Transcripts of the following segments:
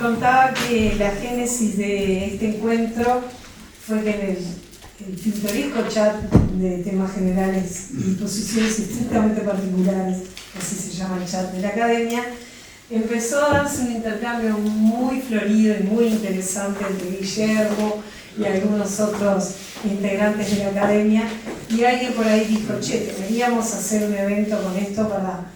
contaba que la génesis de este encuentro fue que en el pintoresco chat de temas generales y posiciones estrictamente particulares, así se llama el chat de la academia, empezó a darse un intercambio muy florido y muy interesante entre Guillermo y algunos otros integrantes de la academia, y alguien por ahí dijo, che, deberíamos hacer un evento con esto para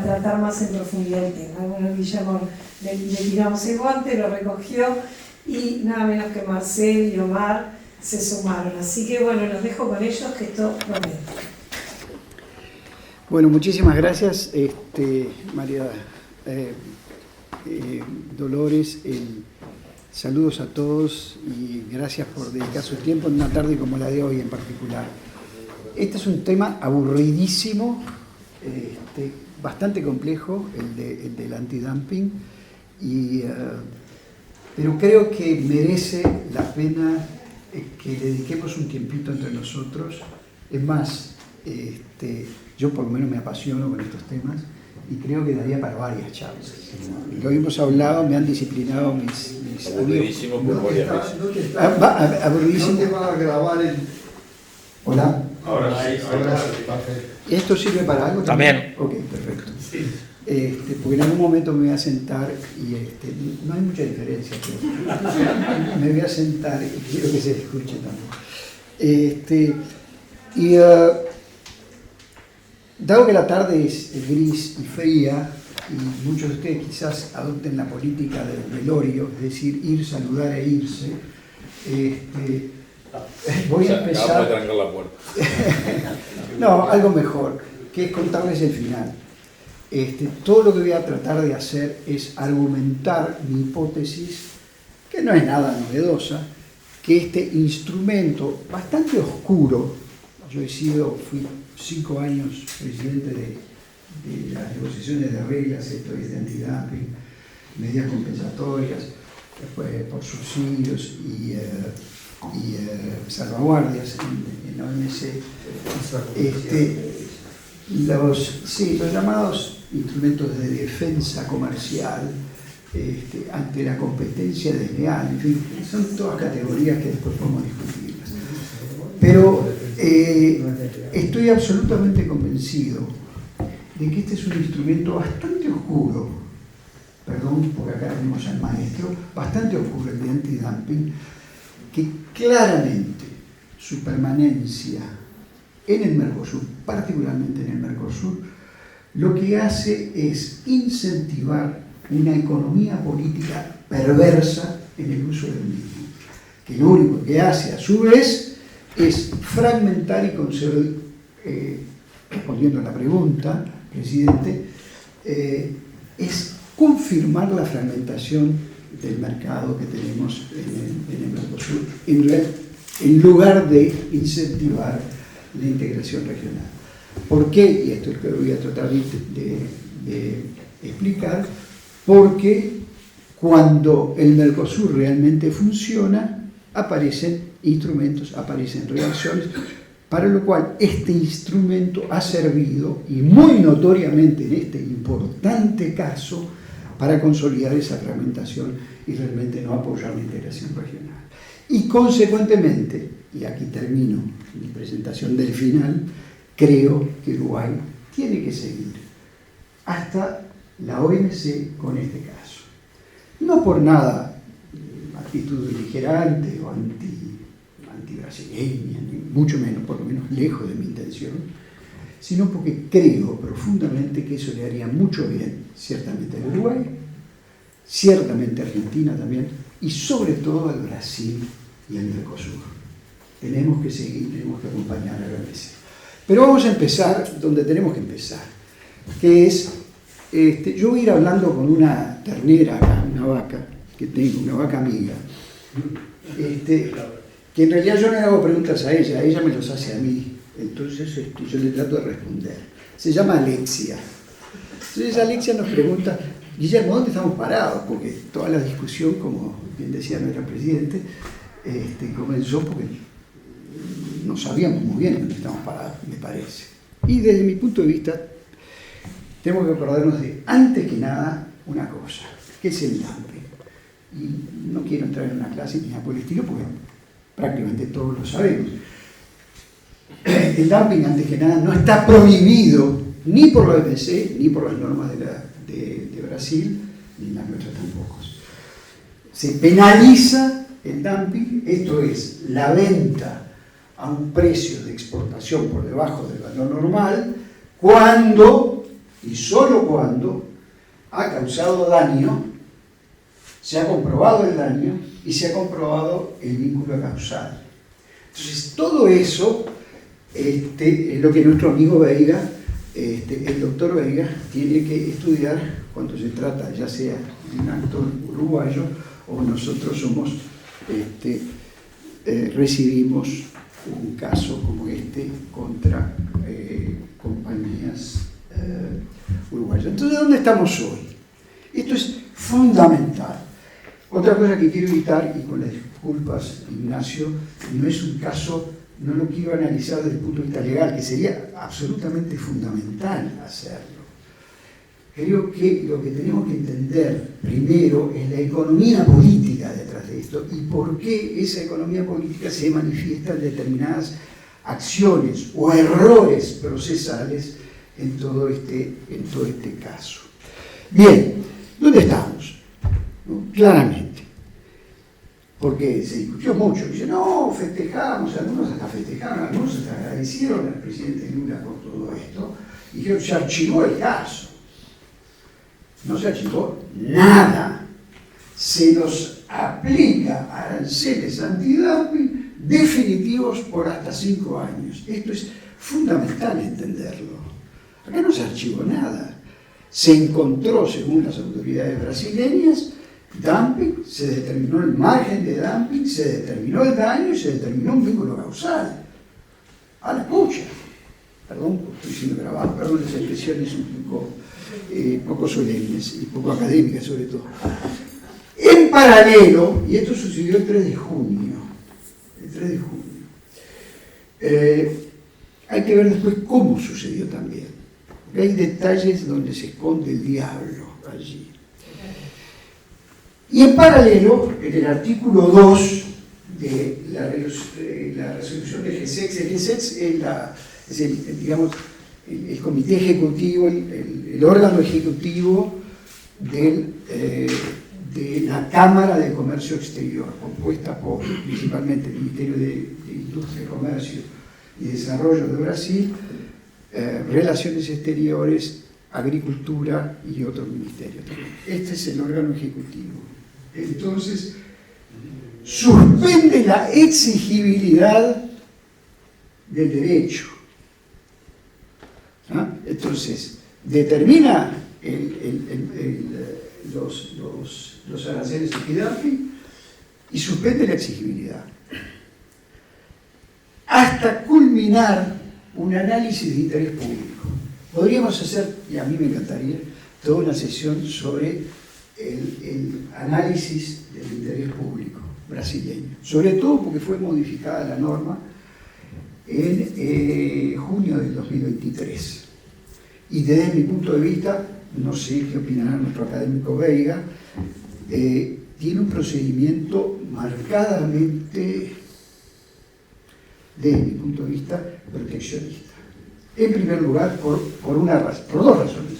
tratar más en profundidad el tema. Bueno, Guillermo le tiramos el guante, lo recogió, y nada menos que Marcel y Omar se sumaron. Así que bueno, los dejo con ellos, que esto promete. Bueno, muchísimas gracias, María Dolores. Saludos a todos y gracias por dedicar su tiempo en una tarde como la de hoy en particular. Este es un tema aburridísimo, bastante complejo, el del antidumping, pero creo que merece la pena que le dediquemos un tiempito entre nosotros. Es más, yo por lo menos me apasiono con estos temas y creo que daría para varias charlas. Lo hemos hablado, me han disciplinado mis aburridísimo por varias veces. Aburridísimo. ¿Dónde va a grabar el...? Hola. Ahora sí. ¿Esto sirve para algo también? Ok, perfecto. Sí. Porque en algún momento me voy a sentar y no hay mucha diferencia, pero me voy a sentar y quiero que se escuche también. Dado que la tarde es gris y fría, y muchos de ustedes quizás adopten la política del velorio, es decir, ir, saludar e irse, voy a empezar... Acabo de trancar la puerta. No, algo mejor, que es contarles el final. Todo lo que voy a tratar de hacer es argumentar mi hipótesis, que no es nada novedosa, que este instrumento bastante oscuro, yo fui 5 años presidente de las negociaciones de reglas, de antidumping, medidas compensatorias, después por subsidios y salvaguardias en la OMC, los llamados instrumentos de defensa comercial ante la competencia desleal, en fin, son todas categorías que después podemos discutirlas. Pero estoy absolutamente convencido de que este es un instrumento bastante oscuro, perdón, porque acá tenemos al maestro, bastante oscuro, el de antidumping, que claramente su permanencia en el Mercosur, particularmente en el Mercosur, lo que hace es incentivar una economía política perversa en el uso del mismo, que lo único que hace a su vez es fragmentar y conservar, respondiendo a la pregunta, presidente, es confirmar la fragmentación del mercado que tenemos en el Mercosur, en lugar de incentivar la integración regional. ¿Por qué? Y esto es lo que voy a tratar de explicar. Porque cuando el Mercosur realmente funciona, aparecen instrumentos, aparecen reacciones, para lo cual este instrumento ha servido, y muy notoriamente en este importante caso, para consolidar esa fragmentación y realmente no apoyar la integración regional. Y consecuentemente, y aquí termino mi presentación del final, creo que Uruguay tiene que seguir hasta la OMC con este caso. No por nada actitud beligerante o antibrasileña, ni mucho menos, por lo menos lejos de mi intención, sino porque creo profundamente que eso le haría mucho bien, ciertamente al Uruguay, ciertamente a Argentina también, y sobre todo al Brasil y al Mercosur. Tenemos que seguir, tenemos que acompañar a la OMC. Pero vamos a empezar donde tenemos que empezar, que es, yo voy a ir hablando con una ternera, una vaca que tengo, una vaca amiga, que en realidad yo no le hago preguntas a ella me los hace a mí, entonces yo le trato de responder. Se llama Alexia. Entonces Alexia nos pregunta, Guillermo, ¿dónde estamos parados? Porque toda la discusión, como bien decía nuestro presidente, comenzó porque no sabíamos muy bien dónde estamos parados, me parece. Y desde mi punto de vista, tenemos que acordarnos de, antes que nada, una cosa, que es el dumping. Y no quiero entrar en una clase ni nada por el estilo, porque prácticamente todos lo sabemos. El dumping, antes que nada, no está prohibido ni por la OMC, ni por las normas de Brasil, ni las nuestras tampoco. Se penaliza el dumping, esto es, la venta a un precio de exportación por debajo del valor normal, cuando, y solo cuando, ha causado daño, se ha comprobado el daño y se ha comprobado el vínculo causal. Entonces, todo eso es lo que nuestro amigo Veiga, el doctor Veiga, tiene que estudiar cuando se trata, ya sea de un actor uruguayo o nosotros recibimos un caso como este contra compañías uruguayas. Entonces, ¿dónde estamos hoy? Esto es fundamental. Otra cosa que quiero evitar, y con las disculpas, Ignacio, no es un caso, no lo quiero analizar desde el punto de vista legal, que sería absolutamente fundamental hacerlo. Creo que lo que tenemos que entender primero es la economía política detrás de esto y por qué esa economía política se manifiesta en determinadas acciones o errores procesales en todo este caso. Bien, ¿dónde estamos? Claramente, porque se discutió mucho, dice, no, festejamos, algunos hasta festejaron, algunos hasta agradecieron al presidente Lula por todo esto, y dijeron, se archivó el caso. No se archivó nada, se nos aplica aranceles antidumping definitivos por hasta 5 años. Esto es fundamental entenderlo. Acá no se archivó nada. Se encontró, según las autoridades brasileñas, dumping, se determinó el margen de dumping, se determinó el daño y se determinó un vínculo causal. A la pucha. Perdón, estoy siendo grabado, perdón las expresiones poco solemnes y poco académicas sobre todo. En paralelo, y esto sucedió el 3 de junio, hay que ver después cómo sucedió también. Porque hay detalles donde se esconde el diablo allí. Y en paralelo, en el artículo 2 de la resolución del GSEX, el GSEX es el comité ejecutivo, el órgano ejecutivo de la Cámara de Comercio Exterior, compuesta por principalmente el Ministerio de Industria, Comercio y Desarrollo de Brasil, Relaciones Exteriores, Agricultura y otros ministerios también. Este es el órgano ejecutivo. Entonces, suspende la exigibilidad del derecho. ¿Ah? Entonces, determina los aranceles antidumping y suspende la exigibilidad. Hasta culminar un análisis de interés público. Podríamos hacer, y a mí me encantaría, toda una sesión sobre el análisis del interés público brasileño. Sobre todo porque fue modificada la norma en junio del 2023. Y desde mi punto de vista, no sé qué opinará nuestro académico Veiga, tiene un procedimiento marcadamente, desde mi punto de vista, proteccionista. En primer lugar, por dos razones.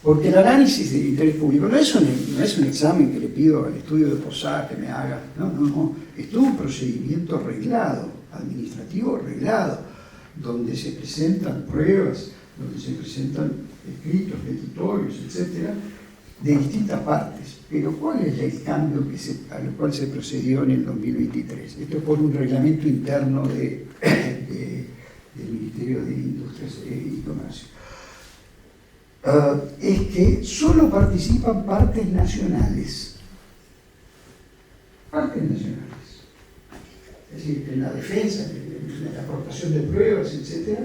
Porque el análisis del interés público no es un examen que le pido al estudio de Posada que me haga, no. Es todo un procedimiento reglado, administrativo reglado, donde se presentan pruebas, donde se presentan escritos, petitorios, etcétera, de distintas partes. Pero ¿cuál es el cambio al cual se procedió en el 2023? Esto es por un reglamento interno del Ministerio de Industria y Comercio. Es que solo participan partes nacionales. Partes nacionales. Es decir, en la defensa, en la aportación de pruebas, etc.,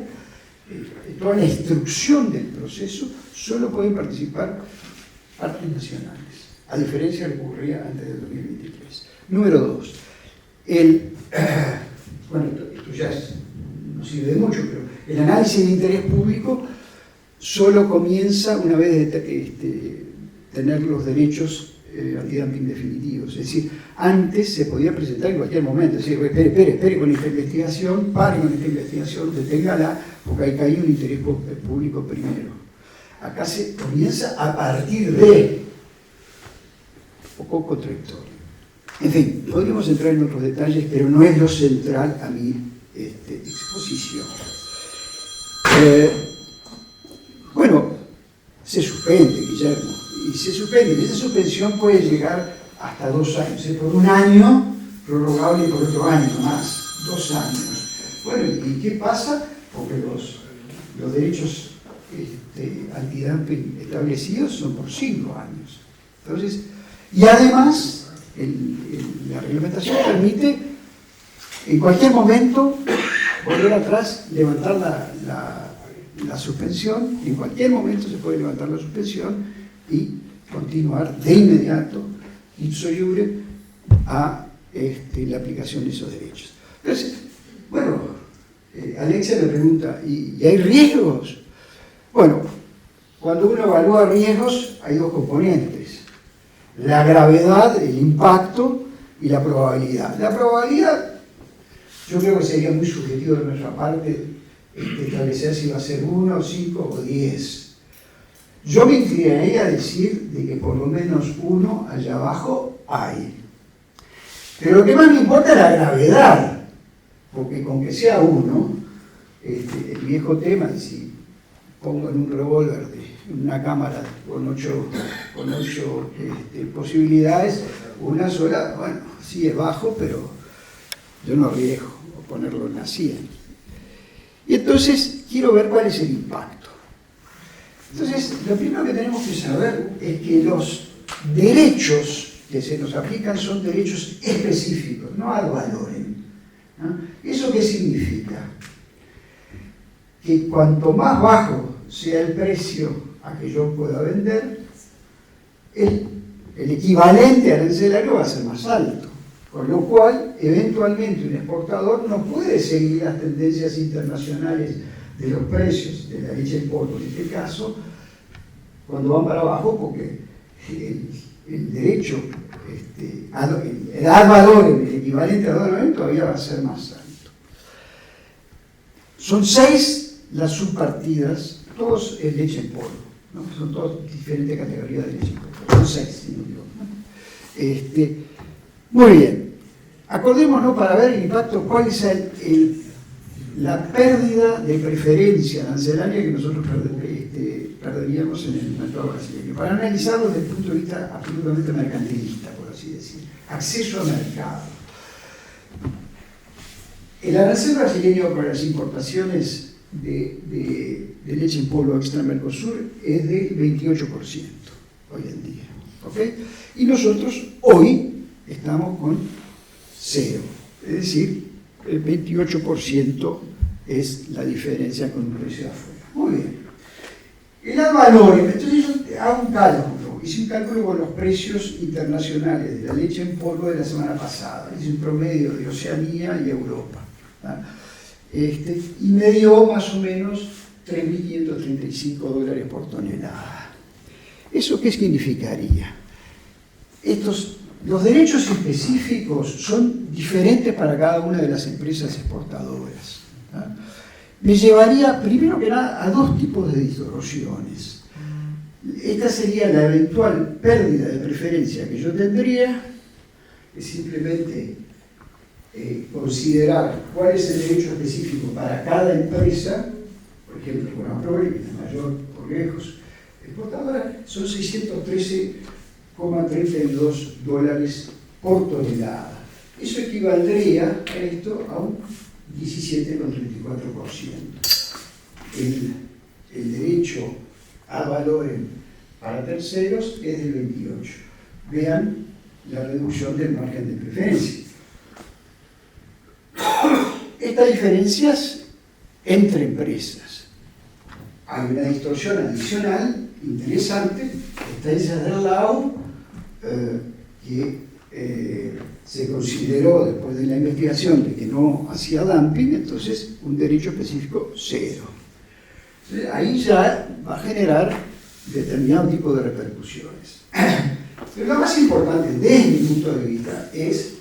toda la instrucción del proceso, solo pueden participar partes nacionales, a diferencia de lo que ocurría antes del 2023. Número 2. Bueno, esto ya no sirve de mucho, pero el análisis de interés público solo comienza una vez de tener los derechos antidumping definitivos. Es decir, antes se podía presentar en cualquier momento. Es decir, espere con esta investigación, pare con esta investigación, deténgala, porque hay que hay un interés público primero. Acá se comienza a partir de un poco contradictorio. En fin, podríamos entrar en otros detalles, pero no es lo central a mi exposición. Bueno, se suspende, Guillermo, y se suspende. Y esa suspensión puede llegar hasta 2 años, por 1 año, prorrogable por otro año más, 2 años. Bueno, ¿y qué pasa? Porque los derechos antidumping establecidos son por 5 años. Entonces, y además, la reglamentación permite en cualquier momento volver atrás, levantar la suspensión. En cualquier momento se puede levantar la suspensión y continuar de inmediato, ipso iure, a la aplicación de esos derechos. Entonces, bueno, Alexia me pregunta, ¿y hay riesgos? Bueno, cuando uno evalúa riesgos hay 2 componentes: la gravedad, el impacto, y la probabilidad. La probabilidad, yo creo que sería muy subjetivo de nuestra parte establecer si va a ser 1, 5 o 10. Yo me inclinaría a decir de que por lo menos 1 allá abajo hay. Pero lo que más me importa es la gravedad, porque con que sea 1, el viejo tema de si pongo en un revólver una cámara con 8 posibilidades, una sola, bueno, sí es bajo, pero yo no arriesgo ponerlo en la 100. Y entonces quiero ver cuál es el impacto. Entonces, lo primero que tenemos que saber es que los derechos que se nos aplican son derechos específicos, no ad valorem, ¿no? ¿Eso qué significa? Que cuanto más bajo sea el precio a que yo pueda vender, el equivalente arancelario va a ser más alto, con lo cual eventualmente un exportador no puede seguir las tendencias internacionales de los precios de la leche en polvo en este caso, cuando van para abajo, porque el derecho, el ad valorem, el equivalente ad valorem todavía va a ser más alto. Son 6 las subpartidas, todos es leche en polvo, ¿no? Son todas diferentes categorías de leche en polvo, son 6, si no digo, ¿no? Muy bien, acordémonos para ver el impacto, cuál es la pérdida de preferencia arancelaria que nosotros perderíamos en el mercado brasileño, para analizarlo desde el punto de vista absolutamente mercantilista, por así decir, acceso a mercado. El arancel brasileño para las importaciones de leche en polvo extra Mercosur es del 28% hoy en día, ¿ok? Y nosotros hoy estamos con 0, es decir, el 28% es la diferencia con un precio de afuera. Muy bien. El ad valorem, entonces yo hago un cálculo, hice un cálculo con los precios internacionales de la leche en polvo de la semana pasada, hice un promedio de Oceanía y Europa, ¿tá? Y me dio más o menos $3.535 por tonelada. ¿Eso qué significaría? Los derechos específicos son diferentes para cada una de las empresas exportadoras, ¿tá? Me llevaría, primero que nada, a 2 tipos de distorsiones. Esta sería la eventual pérdida de preferencia que yo tendría, que simplemente considerar cuál es el derecho específico para cada empresa. Por ejemplo, con Aprovi, que es la mayor por lejos exportadora, son $613,32 por tonelada. Eso equivaldría a esto a un 17,34%. El derecho ad valorem para terceros es del 28%. Vean la reducción del margen de preferencia. Estas diferencias entre empresas. Hay una distorsión adicional interesante, está esa del LAU, que se consideró después de la investigación de que no hacía dumping, entonces un derecho específico 0. Entonces, ahí ya va a generar determinado tipo de repercusiones. Pero lo más importante desde mi punto de vista es,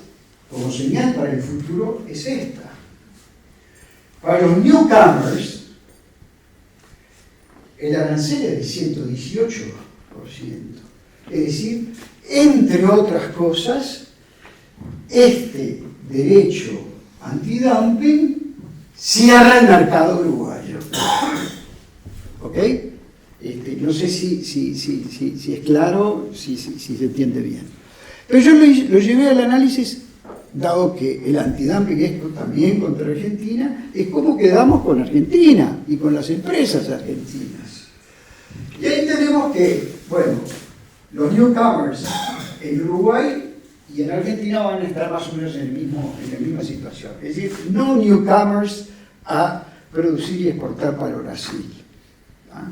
como señal para el futuro, es esta. Para los newcomers, el arancel es del 118%. Es decir, entre otras cosas, este derecho antidumping cierra el mercado uruguayo. ¿Ok? No sé si es claro, si se entiende bien. Pero yo lo llevé al análisis, dado que el antidumping es también contra Argentina, es cómo quedamos con Argentina y con las empresas argentinas. Y ahí tenemos que, bueno, los newcomers en Uruguay y en Argentina van a estar más o menos en la misma situación. Es decir, no newcomers a producir y exportar para Brasil. ¿Ah?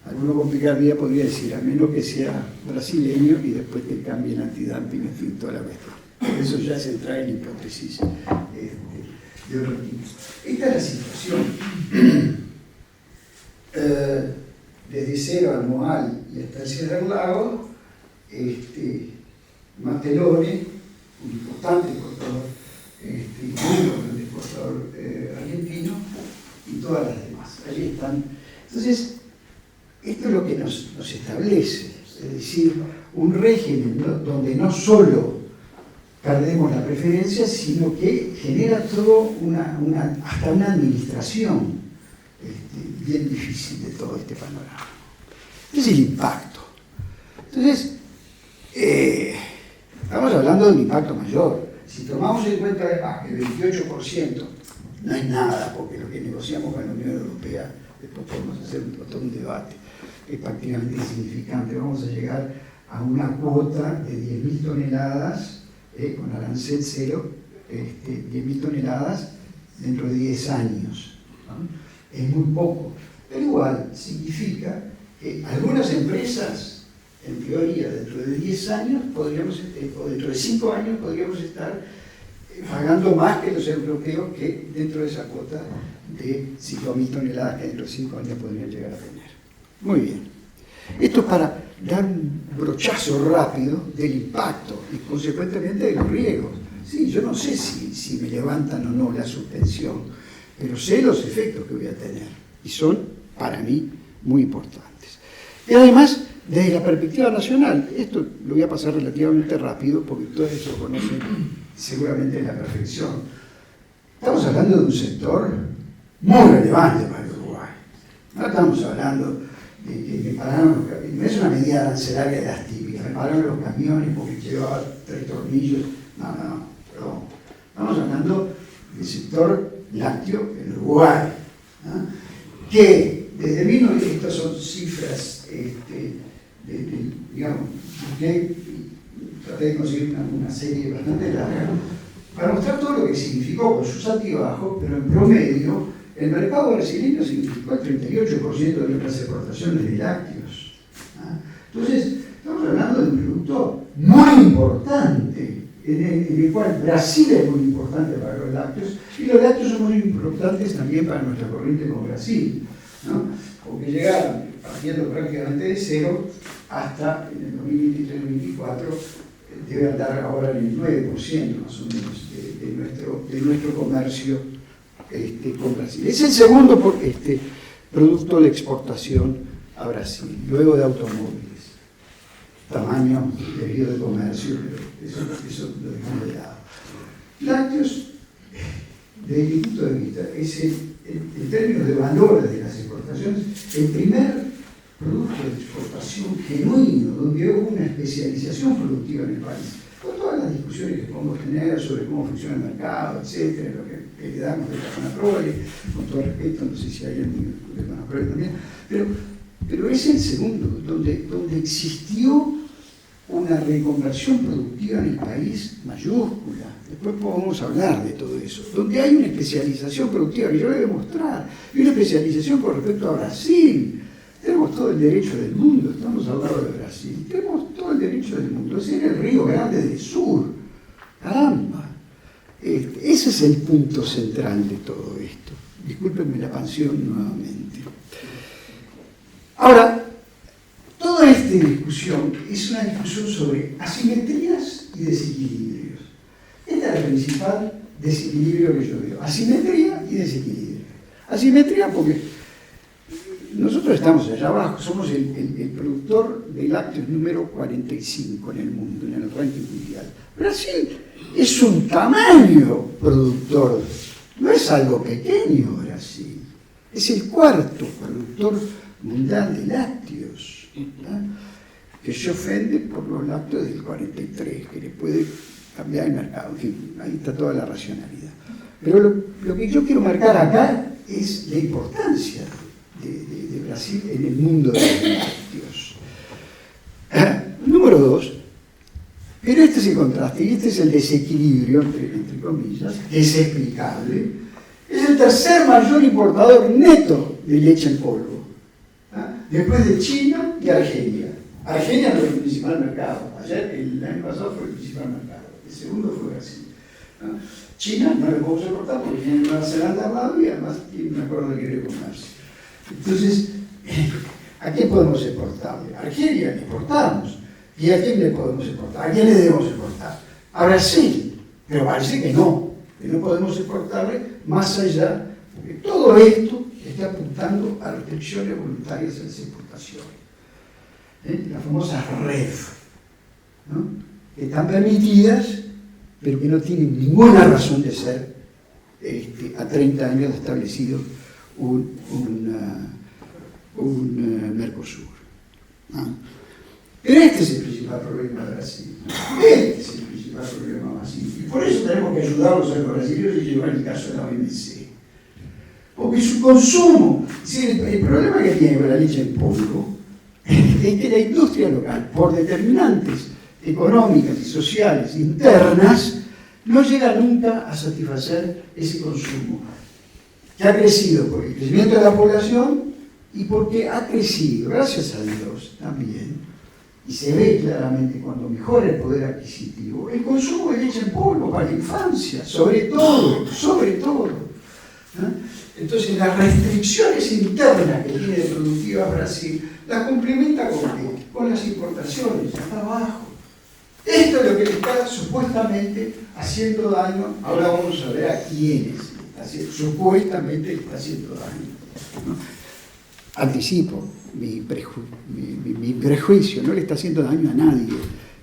Alguno con picardía podría decir, a menos que sea brasileño y después te cambie el antidumping, en fin, toda la cuestión. Eso ya se trae en hipótesis de otro tipo. Esta es la situación. Desde Cero al Moal y hasta el Cierre del Lago, Matelone, un importante exportador, muy importante exportador argentino, y todas las demás. Allí están. Entonces, esto es lo que nos establece, es decir, un régimen donde no solo perdemos la preferencia, sino que genera todo hasta una administración bien difícil de todo este panorama. Ese es el impacto. Entonces, estamos hablando de un impacto mayor. Si tomamos en cuenta que el 28% no es nada, porque lo que negociamos con la Unión Europea, después podemos hacer todo un debate, es prácticamente insignificante. Vamos a llegar a una cuota de 10.000 toneladas, con arancel cero, 10.000 toneladas dentro de 10 años. ¿No? Es muy poco, pero igual significa que algunas empresas, en teoría, dentro de 10 años, o dentro de 5 años, podríamos estar pagando más que los europeos que dentro de esa cuota de 5.000 toneladas que dentro de 5 años podrían llegar a tener. Muy bien. Esto es para dar un brochazo rápido del impacto y consecuentemente de los riesgos. Sí, yo no sé si me levantan o no la suspensión, pero sé los efectos que voy a tener y son, para mí, muy importantes. Y además, desde la perspectiva nacional, esto lo voy a pasar relativamente rápido porque todos eso lo conocen seguramente a la perfección. Estamos hablando de un sector muy relevante para el Uruguay. No estamos hablando de que me pararon los camiones, no es una medida arancelaria de las típicas, me pararon los camiones porque llevaba 3 tornillos, no, perdón. Estamos hablando del sector lácteo en Uruguay, ¿no? Que desde 1900, estas son cifras, digamos, que traté de conseguir una serie bastante larga, para mostrar todo lo que significó con sus altibajos, pero en promedio, el mercado brasileño significó el 38% de nuestras exportaciones de lácteos. ¿Ah? Entonces, estamos hablando de un producto muy importante, en el cual Brasil es muy importante para los lácteos, y los lácteos son muy importantes también para nuestra corriente con Brasil, ¿no? Porque llegaron, partiendo prácticamente de cero, hasta en el 2023-2024, debe andar ahora en el 9% más o menos de nuestro comercio con Brasil. Es el segundo producto de exportación a Brasil, luego de automóviles. Tamaño debido de comercio, pero eso lo dejamos de lado. Lácteos, desde mi punto de vista, es en términos de valores de las exportaciones, el primer producto de exportación genuino, donde hubo una especialización productiva en el país, con todas las discusiones que podemos tener sobre cómo funciona el mercado, etcétera, lo que heredamos de la Conaprole, con todo respeto, no sé si hay alguien de Conaprole también, pero es el segundo, donde existió una reconversión productiva en el país mayúscula. Después podemos hablar de todo eso, donde hay una especialización productiva que yo le voy a mostrar, y una especialización con respecto a Brasil. Tenemos todo el derecho del mundo, estamos hablando de Brasil, tenemos todo el derecho del mundo, ese era el Río Grande del Sur, caramba. Ese es el punto central de todo esto. Discúlpenme la pasión nuevamente. Ahora, todo toda esta discusión es una discusión sobre asimetrías y desequilibrios. Este es el principal desequilibrio que yo veo. Asimetría y desequilibrio. Asimetría porque nosotros estamos allá abajo, somos el productor de lácteos número 45 en el mundo, en el ranking mundial. Brasil es un tamaño productor, no es algo pequeño Brasil, es el cuarto productor mundial de lácteos, ¿no? Que se ofende por los lácteos del 43, que le puede cambiar el mercado, en fin, ahí está toda la racionalidad. Pero lo que yo quiero marcar acá es la importancia de Brasil en el mundo de los lácteos. Número 2, pero este es el contraste y este es el desequilibrio, entre comillas, que es explicable. Es el tercer mayor importador neto de leche en polvo, después de China y Argelia. Argelia no es el principal mercado, el año pasado fue el principal mercado, el segundo fue Brasil. China no le podemos exportar porque tiene Nueva Zelanda al lado y además tiene un acuerdo de libre comercio. Entonces, ¿a quién podemos exportarle? A Argelia le exportamos. ¿Y a quién le podemos exportar? ¿A quién le debemos exportar? A Brasil. Pero parece que no podemos exportarle más allá, porque todo esto está apuntando a restricciones voluntarias en las exportaciones. Las famosas REF, ¿no? Que están permitidas, pero que no tienen ninguna razón de ser a 30 años de establecido un Mercosur. ¿No? Pero este es el principal problema de Brasil. Este es el principal problema de Brasil. Y por eso tenemos que ayudarlos a los brasileños y llevar el caso de la OMC. Porque su consumo, el problema que tiene con la leche en polvo es que la industria local, por determinantes económicas y sociales internas, no llega nunca a satisfacer ese consumo, que ha crecido por el crecimiento de la población y porque ha crecido, gracias a Dios también, y se ve claramente cuando mejora el poder adquisitivo, el consumo de leche en polvo para la infancia, sobre todo. Entonces las restricciones internas que tiene de productiva Brasil las complementa con las importaciones, hasta abajo. Esto es lo que le está supuestamente haciendo daño, ahora vamos a ver a quiénes supuestamente le está haciendo daño, ¿no? Anticipo mi prejuicio, no le está haciendo daño a nadie,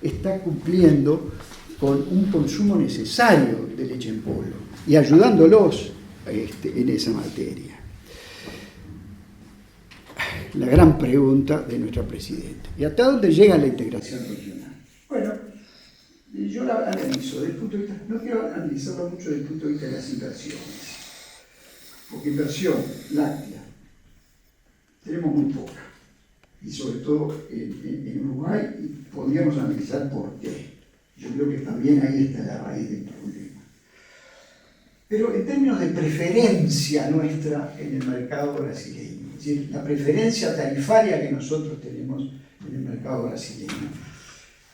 está cumpliendo con un consumo necesario de leche en polvo y ayudándolos en esa materia. La gran pregunta de nuestra presidenta: ¿y hasta dónde llega la integración regional? Bueno, yo la analizo desde el punto de vista, no quiero analizarla mucho desde el punto de vista de las inversiones, porque inversión láctea tenemos muy poca, y sobre todo en Uruguay, y podríamos analizar por qué. Yo creo que también ahí está la raíz del problema. Pero en términos de preferencia nuestra en el mercado brasileño, es decir, la preferencia tarifaria que nosotros tenemos en el mercado brasileño,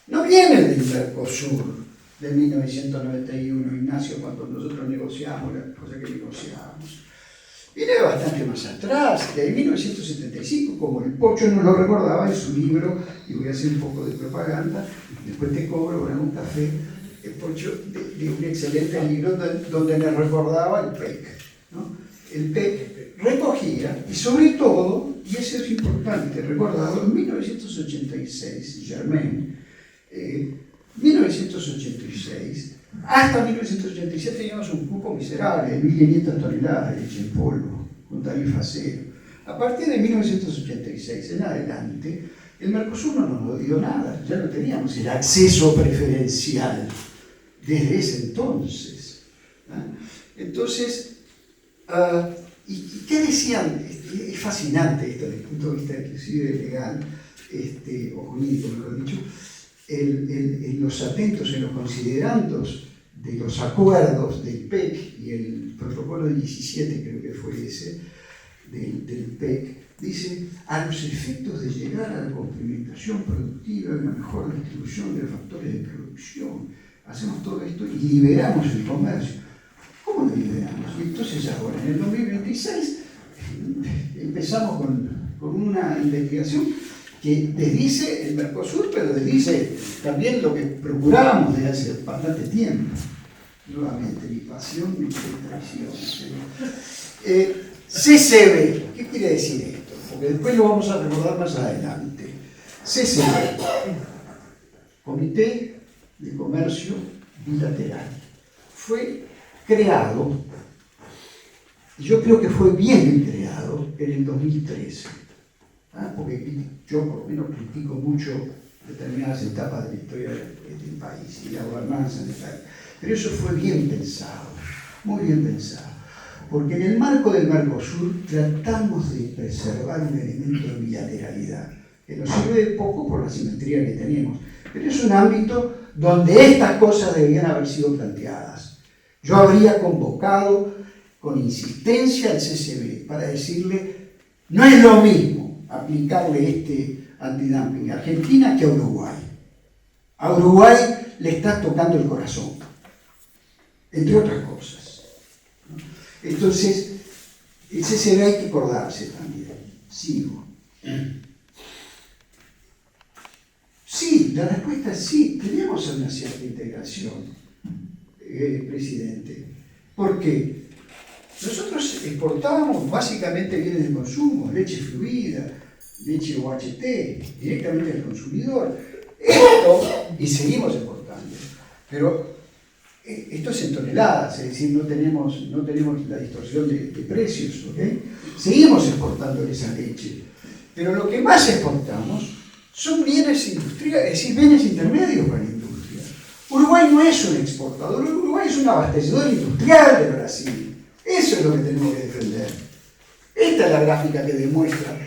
no viene del Mercosur de 1991, Ignacio, cuando nosotros negociamos las cosas que negociábamos. Viene bastante más atrás, de 1975, como el Pocho nos lo recordaba en su libro, y voy a hacer un poco de propaganda, después te cobro con un café, el Pocho de un excelente libro donde me recordaba el PEC, ¿no? El PEC recogía, y sobre todo, y eso es importante, recordado, en 1986, Germain, 1986, hasta 1987 teníamos un cupo miserable de 1.500 toneladas de leche en polvo, con tarifa cero. A partir de 1986 en adelante, el Mercosur no nos dio nada, ya no teníamos el acceso preferencial desde ese entonces. Entonces, ¿y qué decían? Es fascinante esto desde el punto de vista inclusive legal, o jurídico, mejor dicho, los atentos en los considerandos de los acuerdos del PEC y el protocolo 17, creo que fue ese, del PEC, dice: a los efectos de llegar a la complementación productiva y una mejor distribución de los factores de producción, hacemos todo esto y liberamos el comercio. ¿Cómo lo liberamos? Y entonces ahora, en el 2026, empezamos con una investigación que desdice el Mercosur, pero desdice también lo que procurábamos desde hace bastante tiempo. Nuevamente, mi pasión, mi traición. CCB, ¿qué quiere decir esto? Porque después lo vamos a recordar más adelante. CCB, Comité de Comercio Bilateral, fue creado, yo creo que fue bien creado en el 2013, porque yo por lo menos critico mucho determinadas etapas de la historia del país y la gobernanza del país, pero eso fue bien pensado, muy bien pensado, porque en el marco del Mercosur tratamos de preservar un elemento de bilateralidad, que nos sirve de poco por la simetría que tenemos, pero es un ámbito donde estas cosas debían haber sido planteadas. Yo habría convocado con insistencia al CCB para decirle, no es lo mismo aplicarle este antidumping a Argentina que a Uruguay. A Uruguay le está tocando el corazón, entre otras cosas. Entonces, el CCB hay que acordarse también. Sigo. Sí, la respuesta es sí, tenemos una cierta integración, presidente. ¿Por qué? Nosotros exportábamos básicamente bienes de consumo, leche fluida, leche UHT, directamente al consumidor. Y seguimos exportando. Pero esto es en toneladas, es decir, no tenemos la distorsión de precios, ¿ok? Seguimos exportando esa leche. Pero lo que más exportamos son bienes industriales, es decir, bienes intermedios para la industria. Uruguay no es un exportador, Uruguay es un abastecedor industrial de Brasil. Eso es lo que tenemos que defender. Esta es la gráfica que demuestra.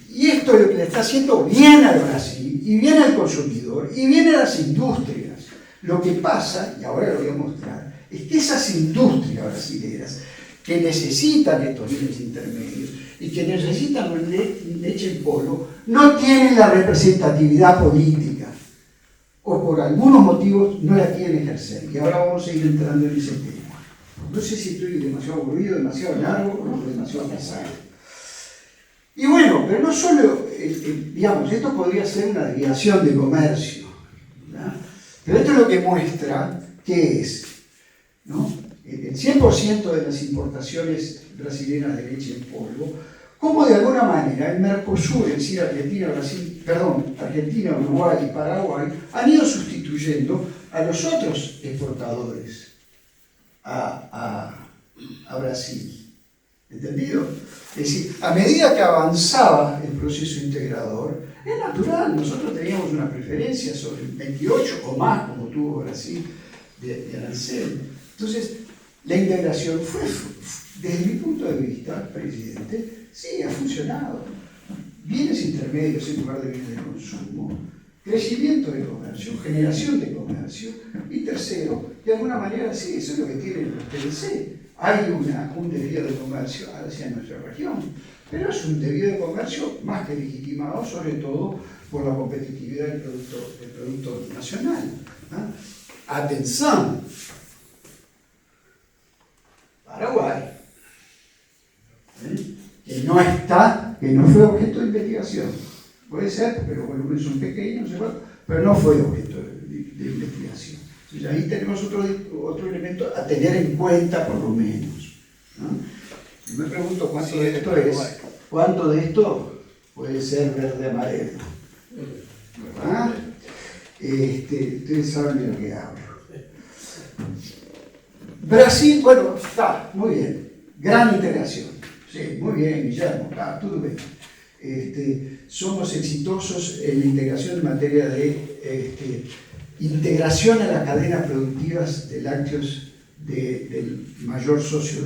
Y esto es lo que le está haciendo bien al Brasil, y bien al consumidor, y bien a las industrias. Lo que pasa, y ahora lo voy a mostrar, es que esas industrias brasileras que necesitan estos bienes intermedios y que necesitan leche en polvo, no tienen la representatividad política, o por algunos motivos no la quieren ejercer. Y ahora vamos a ir entrando en ese tema. No sé si estoy demasiado aburrido, demasiado largo o demasiado pesado. Y bueno, pero no solo, digamos, esto podría ser una desviación de comercio, ¿verdad? Pero esto es lo que muestra que es, ¿no? El 100% de las importaciones brasileñas de leche en polvo, como de alguna manera el Mercosur, es decir, Argentina, Uruguay y Paraguay, han ido sustituyendo a los otros exportadores a Brasil. ¿Entendido? Es decir, a medida que avanzaba el proceso integrador, es natural, nosotros teníamos una preferencia sobre el 28 o más, como tuvo Brasil, de arancel. Entonces, la integración fue, desde mi punto de vista, presidente, sí, ha funcionado. Bienes intermedios en lugar de bienes de consumo, crecimiento de comercio, generación de comercio, y tercero, de alguna manera, sí, eso es lo que tienen los PDC. Hay un desvío de comercio hacia nuestra región, pero es un desvío de comercio más que legitimado, sobre todo por la competitividad del producto nacional. ¿No? Atención, Paraguay, que no fue objeto de investigación. Puede ser, porque los volúmenes son pequeños, pero no fue objeto de investigación. Entonces ahí tenemos otro elemento a tener en cuenta, por lo menos, ¿no? Yo me pregunto cuánto de esto es, cuánto de esto puede ser verde-amarelo, ¿verdad? Ustedes saben de lo que hablo. Brasil, bueno, está, muy bien, gran integración, sí, muy bien, Guillermo, está, todo bien. Somos exitosos en la integración en materia de integración a las cadenas productivas de lácteos del mayor socio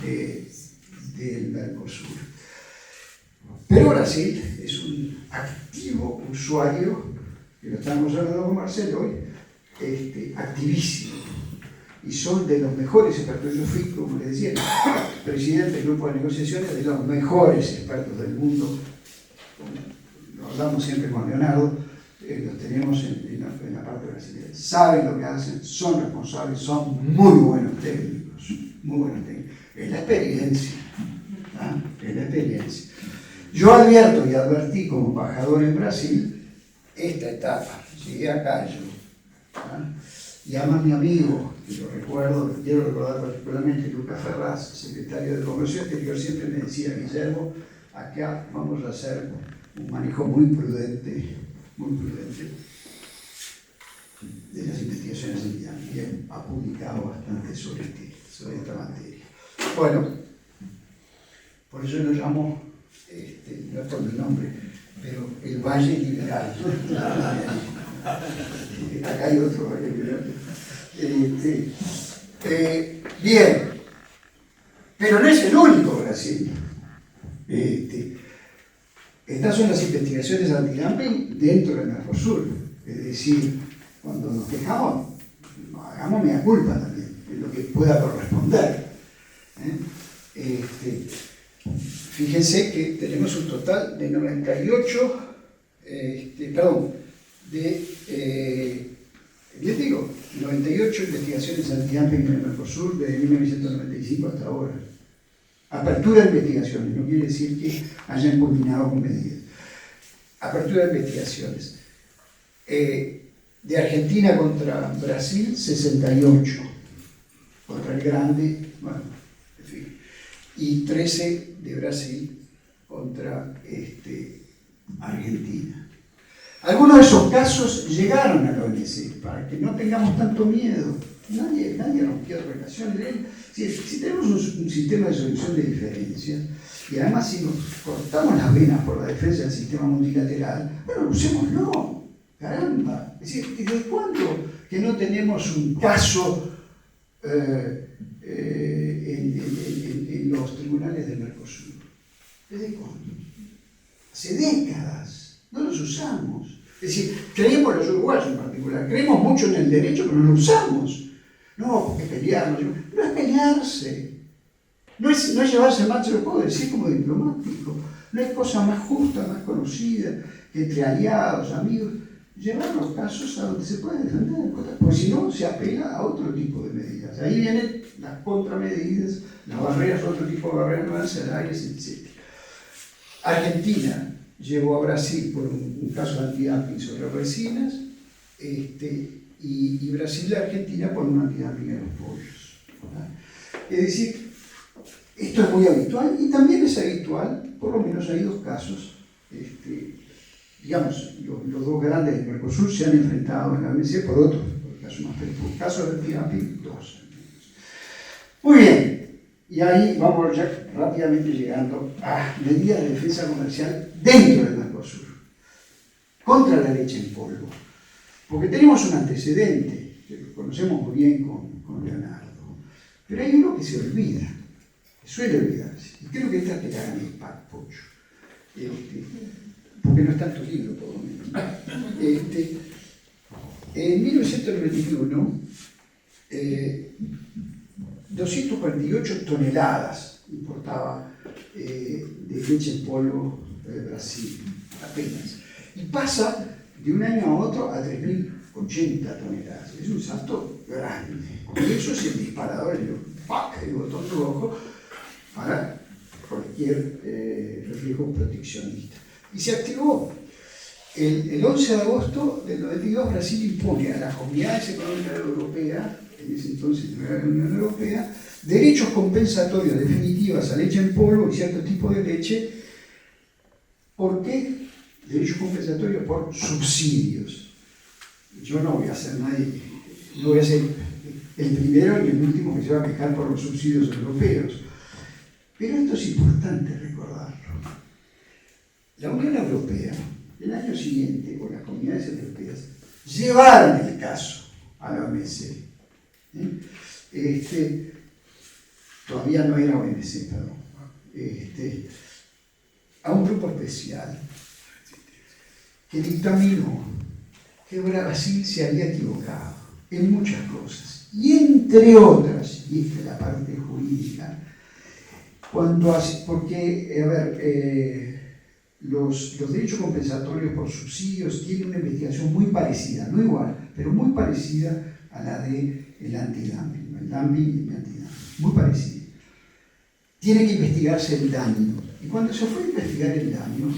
del Mercosur. Pero Brasil es un activo usuario, que lo estamos hablando con Marcelo hoy, activísimo. Y son de los mejores expertos. Yo fui, como les decía, presidente del grupo de negociaciones de los mejores expertos del mundo. Lo hablamos siempre con Leonardo, los tenemos en la parte brasileña. Saben lo que hacen, son responsables, son muy buenos técnicos, muy buenos técnicos. Es la experiencia, ¿ah? Es la experiencia. Yo advierto y advertí como embajador en Brasil esta etapa. Llegué acá yo. ¿Ah? Y además mi amigo, que lo recuerdo, quiero recordar particularmente, Lucas Ferraz, secretario de Comercio Exterior, siempre me decía: Guillermo, acá vamos a hacer un manejo muy prudente de las investigaciones en Irán. Y él ha publicado bastante sobre esta materia. Bueno, por eso lo llamo, no es por mi nombre, pero el Valle Liberal. Acá hay otro Valle Liberal. Bien, pero no es el único Brasil. Estas son las investigaciones antidumping dentro del Mercosur. Es decir, cuando nos quejamos, hagamos mea culpa también, en lo que pueda corresponder. Fíjense que tenemos un total de 98, les digo, 98 investigaciones antidumping en el Mercosur desde 1995 hasta ahora. Apertura de investigaciones, no quiere decir que hayan culminado con medidas. Apertura de investigaciones. De Argentina contra Brasil, 68. Contra el Grande, bueno, en fin. Y 13 de Brasil contra Argentina. Algunos de esos casos llegaron a la OMC, para que no tengamos tanto miedo. Nadie rompió relaciones. Si tenemos un sistema de solución de diferencias, y además si nos cortamos las venas por la defensa del sistema multilateral, bueno, usémoslo, caramba. Es decir, ¿desde cuándo que no tenemos un caso en los tribunales del Mercosur? ¿Desde cuándo? Hace décadas, no los usamos. Es decir, creemos los uruguayos en particular, creemos mucho en el derecho, pero no lo usamos. No, porque pelearnos, no es pelearse, no es llevarse mal, se lo puedo decir como diplomático, no hay cosa más justa, más conocida, que entre aliados, amigos, llevar los casos a donde se puede defender, porque si no se apela a otro tipo de medidas. Ahí vienen las contramedidas, las barreras, otro tipo de barreras no arancelarias, etc. Argentina llevó a Brasil por un caso de antidumping sobre resinas, y Brasil y Argentina por un antidumping en los pollos. ¿Verdad? Es decir, esto es muy habitual y también es habitual, por lo menos hay dos casos, digamos, los dos grandes del Mercosur se han enfrentado en la OMC por otros, por casos de antidumping, dos. Muy bien, y ahí vamos ya rápidamente llegando a medidas de defensa comercial dentro del Mercosur, contra la leche en polvo. Porque tenemos un antecedente, que lo conocemos muy bien con Leonardo, pero hay uno que se olvida, que suele olvidarse, y creo que esta te la hagan el pack, Pocho, porque no está en tu libro, por lo menos. En 1991, 248 toneladas importaba de leche en polvo de Brasil, apenas, y pasa de un año a otro a 3.080 toneladas. Es un salto grande. Y eso es el disparador, el botón rojo para cualquier reflejo proteccionista. Y se activó. El 11 de agosto del 92, Brasil impone a las comunidades económicas europeas, en ese entonces no era la Unión Europea, derechos compensatorios definitivos a leche en polvo y cierto tipo de leche. ¿Por qué? Derechos compensatorios por subsidios. Yo no voy a ser el primero ni el último que se va a quejar por los subsidios europeos. Pero esto es importante recordarlo. La Unión Europea, el año siguiente, con las comunidades europeas, llevaron el caso a la OMC. Todavía no era OMC, perdón. A un grupo especial que dictaminó que Brasil se había equivocado en muchas cosas, y entre otras, y esta es la parte jurídica, los derechos compensatorios por subsidios tienen una investigación muy parecida, no igual, pero muy parecida a la del antidumping, el dumping y el antidumping, muy parecida. Tiene que investigarse el daño, Y cuando se fue a investigar el daño,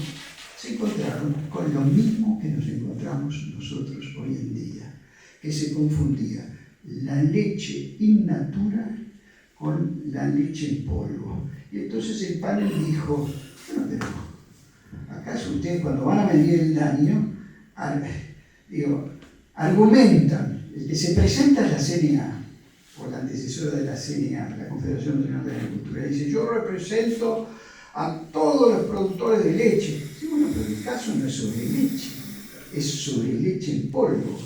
se encontraron con lo mismo que nos encontramos nosotros hoy en día, que se confundía la leche in natura con la leche en polvo. Y entonces el panel dijo, bueno, pero ¿acaso ustedes cuando van a medir el daño, argumentan, el que se presenta es la CNA, o la antecesora de la CNA, la Confederación Nacional de Agricultura, dice, yo represento a todos los productores de leche. Sí, bueno, pero el caso no es sobre leche, es sobre leche en polvo.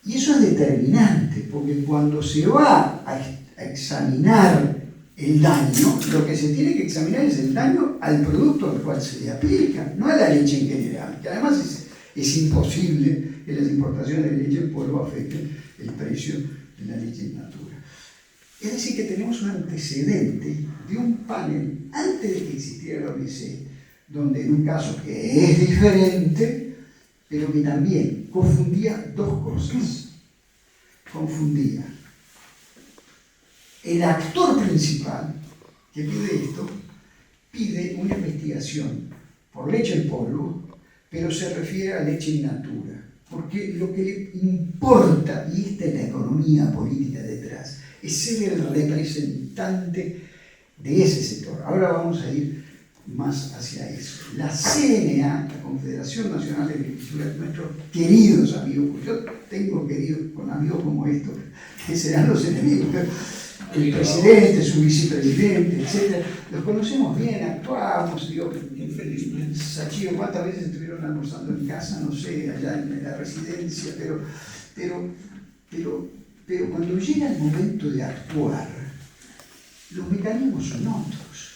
Y eso es determinante, porque cuando se va a examinar el daño, lo que se tiene que examinar es el daño al producto al cual se le aplica, no a la leche en general, que además es imposible que las importaciones de leche en polvo afecten el precio de la leche en natura. Es decir, que tenemos un antecedente de un panel antes de que existiera la OMC, donde en un caso que es diferente, pero que también confundía dos cosas. Confundía el actor principal que pide esto, pide una investigación por leche en polvo, pero se refiere a leche in natura, porque lo que le importa, y esta es la economía política detrás, es ser el representante de ese sector. Ahora vamos a ir más hacia eso. La CNA, la Confederación Nacional de Agricultura, nuestros queridos amigos, porque yo tengo queridos con amigos como estos, que serán los enemigos, pero el presidente, su vicepresidente, etc., los conocemos bien, actuamos, digo, Sachio, ¿cuántas veces estuvieron almorzando en casa? No sé, allá en la residencia, pero cuando llega el momento de actuar, los mecanismos son otros.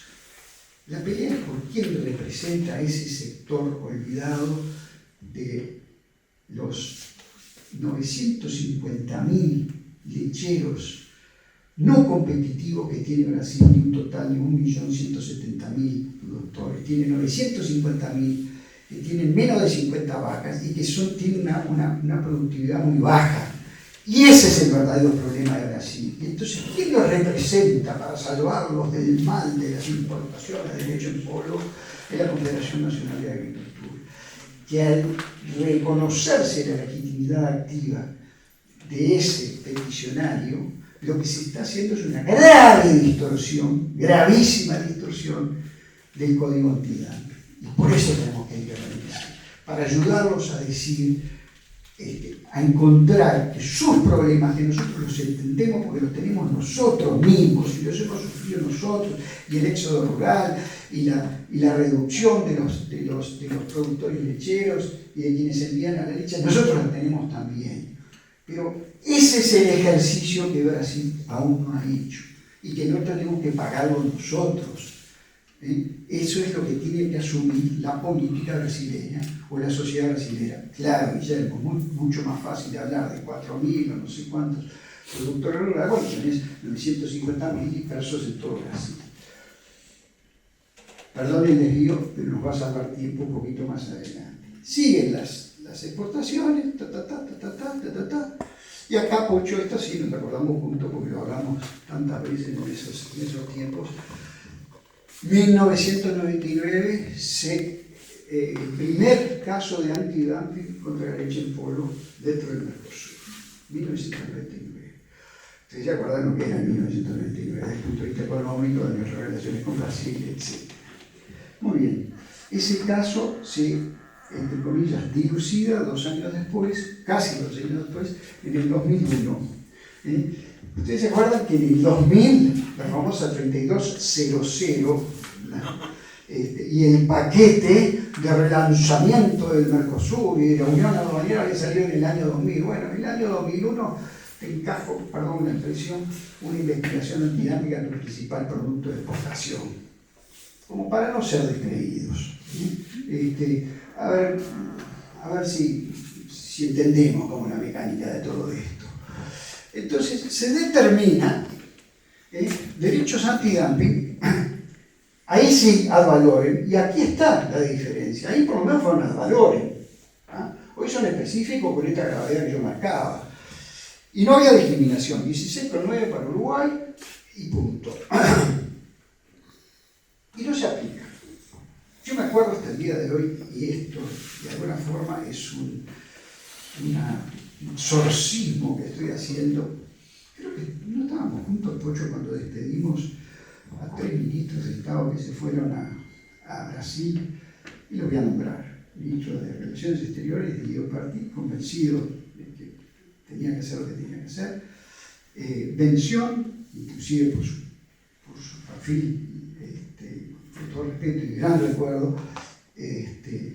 La pelea es por quién representa a ese sector olvidado de los 950.000 lecheros no competitivos que tiene Brasil, de un total de 1.170.000 productores. Tiene 950.000 que tienen menos de 50 vacas y que tienen una productividad muy baja. Y ese es el verdadero problema de Brasil. Entonces, ¿quién los representa para salvarlos del mal de las importaciones de leche en polvo? Es la Confederación Nacional de Agricultura, que al reconocerse la legitimidad activa de ese peticionario, lo que se está haciendo es una grave distorsión, gravísima distorsión del Código Antidumping. Y por eso tenemos que ir a la OMC, para ayudarlos a decir, a encontrar que sus problemas, que nosotros los entendemos porque los tenemos nosotros mismos y los hemos sufrido nosotros, y el éxodo rural y la reducción de los productores lecheros y de quienes envían a la leche, nosotros los tenemos también. Pero ese es el ejercicio que Brasil aún no ha hecho y que no tenemos que pagarlo nosotros. Eso es lo que tiene que asumir la política brasileña o la sociedad brasileña. Claro, Guillermo, mucho más fácil de hablar de 4.000 o no sé cuántos productores rurales, bueno, tenés 950.000 dispersos en todo Brasil. Perdón el desvío, pero nos va a salvar tiempo un poquito más adelante. Siguen las exportaciones, y acá, Pocho, esto sí nos acordamos juntos porque lo hablamos tantas veces en esos tiempos. 1999, el primer caso de antidumping contra la leche en polvo dentro del Mercosur. 1999. Ustedes se acuerdan lo que era en 1999 desde el punto de vista económico, de nuestras relaciones con Brasil, etc. Muy bien. Ese caso se, entre comillas, dilucida 2 años después, casi 2 años después, en el 2001. Ustedes se acuerdan que en el 2000, la famosa 3200, y el paquete de relanzamiento del Mercosur y de la Unión Aduanera había salido en el año 2000. Bueno, en el año 2001 encajo, perdón la expresión, una investigación antidumping a tu principal producto de exportación, como para no ser descreídos. A ver si entendemos como la mecánica de todo esto. Entonces se determina derechos antidumping, ahí sí ad valorem, y aquí está la diferencia, ahí por lo menos fueron ad valorem. Hoy son específicos con esta gravedad que yo marcaba. Y no había discriminación, 16,9 para Uruguay y punto. Y no se acuerdo hasta el día de hoy, y esto de alguna forma es un sorcismo que estoy haciendo. Creo que no estábamos juntos, Pocho, cuando despedimos a 3 ministros de Estado que se fueron a Brasil, y lo voy a nombrar, ministro de Relaciones Exteriores, y yo partí convencido de que tenía que hacer lo que tenía que hacer. Vención, inclusive por su perfil, con todo respeto y gran recuerdo,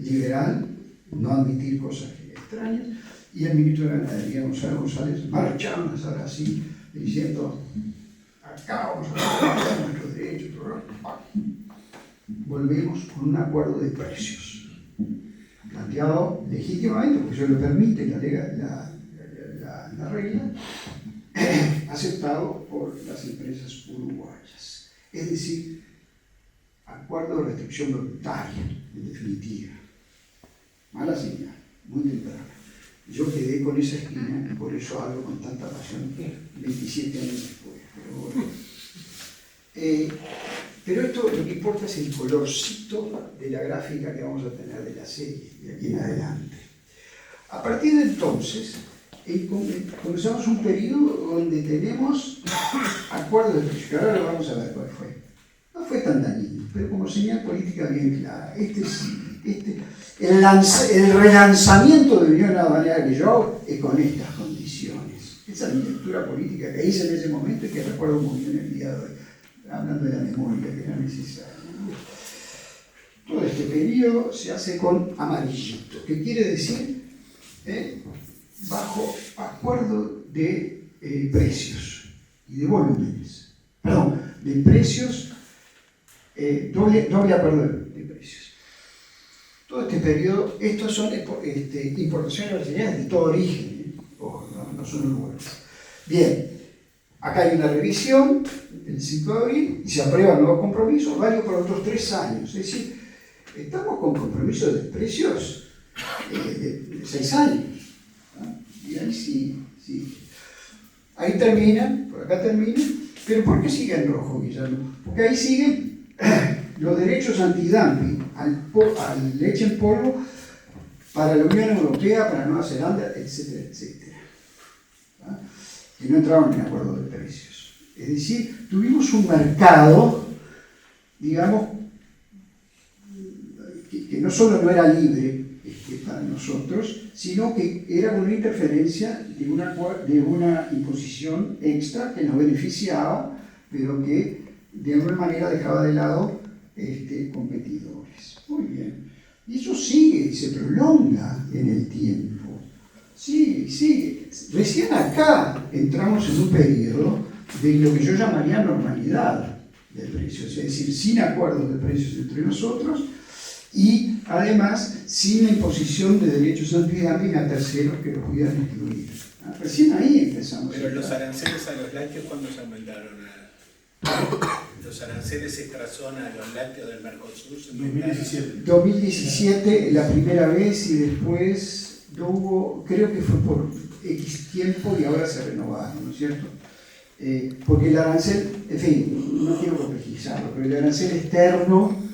liberal, no admitir cosas extrañas, y el ministro de Ganadería, Gonzalo González, marchamos ahora sí, diciendo, acá vamos a hacer nuestros derechos, volvemos con un acuerdo de precios, planteado legítimamente, porque eso lo permite la regla, aceptado por las empresas uruguayas. Es decir, acuerdo de restricción voluntaria, en definitiva. Mala señal, muy temprano. Yo quedé con esa espina y por eso hablo con tanta pasión 27 años después. Pero esto lo que importa es el colorcito de la gráfica que vamos a tener de la serie de aquí en adelante. A partir de entonces, comenzamos un periodo donde tenemos acuerdos de precios, que ahora lo vamos a ver cuál fue. No fue tan dañino, pero como señal política bien clara. El relanzamiento de Unión Aduanera que yo hago es con estas condiciones. Esa es mi lectura política que hice en ese momento y que recuerdo muy bien el día de hoy, hablando de la memoria que era necesaria. Todo este periodo se hace con amarillito, que quiere decir bajo acuerdo de precios y de volúmenes. Perdón, de precios, doble acuerdo de precios. Todo este periodo, estos son importaciones brasileñas de todo origen, ojo, no son uruguayas. Bien, acá hay una revisión el 5 de abril y se aprueba el nuevo compromiso, válido por otros 3 años. Es decir, estamos con compromisos de precios de 6 años. ¿No? Y ahí sí. Ahí termina, por acá termina, pero ¿por qué sigue en rojo, Guillermo? Porque ahí siguen los derechos antidumping al leche en polvo para la Unión Europea, para Nueva Zelanda, etcétera, etcétera. ¿Ah? Que no entraron en acuerdo de precios. Es decir, tuvimos un mercado, digamos, que no solo no era libre para nosotros, sino que era una interferencia de una imposición extra que nos beneficiaba, pero que de alguna manera dejaba de lado competidores. Muy bien. Y eso sigue y se prolonga en el tiempo. Sigue. Recién acá entramos en un periodo de lo que yo llamaría normalidad de precios, es decir, sin acuerdos de precios entre nosotros y además sin la imposición de derechos antidumping a terceros que los pudieran excluir. Recién ahí empezamos. Pero los aranceles a los lácteos, ¿cuándo se aumentaron? Los aranceles extrazona a los lácteos del Mercosur. 2017 la primera vez y después no hubo, creo que fue por X tiempo y ahora se renovaron, ¿no es cierto? Porque el arancel, en fin, no quiero complejizarlo, pero el arancel externo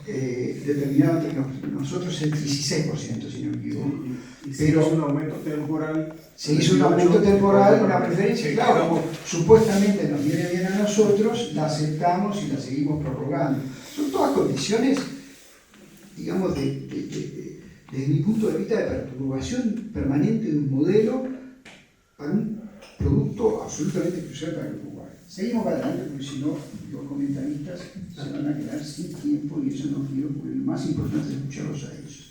determinado entre nosotros el 16%, si no me equivoco. Y se hizo un aumento temporal. Se hizo un aumento temporal, una preferencia, claro, como supuestamente nos viene bien a nosotros, la aceptamos y la seguimos prorrogando. Son todas condiciones, digamos, desde mi punto de vista, de perturbación permanente de un modelo para un producto absolutamente crucial para el Uruguay. Seguimos para adelante porque si no, los comentaristas se van a quedar sin tiempo y eso no quiero, porque lo más importante es escucharlos a ellos.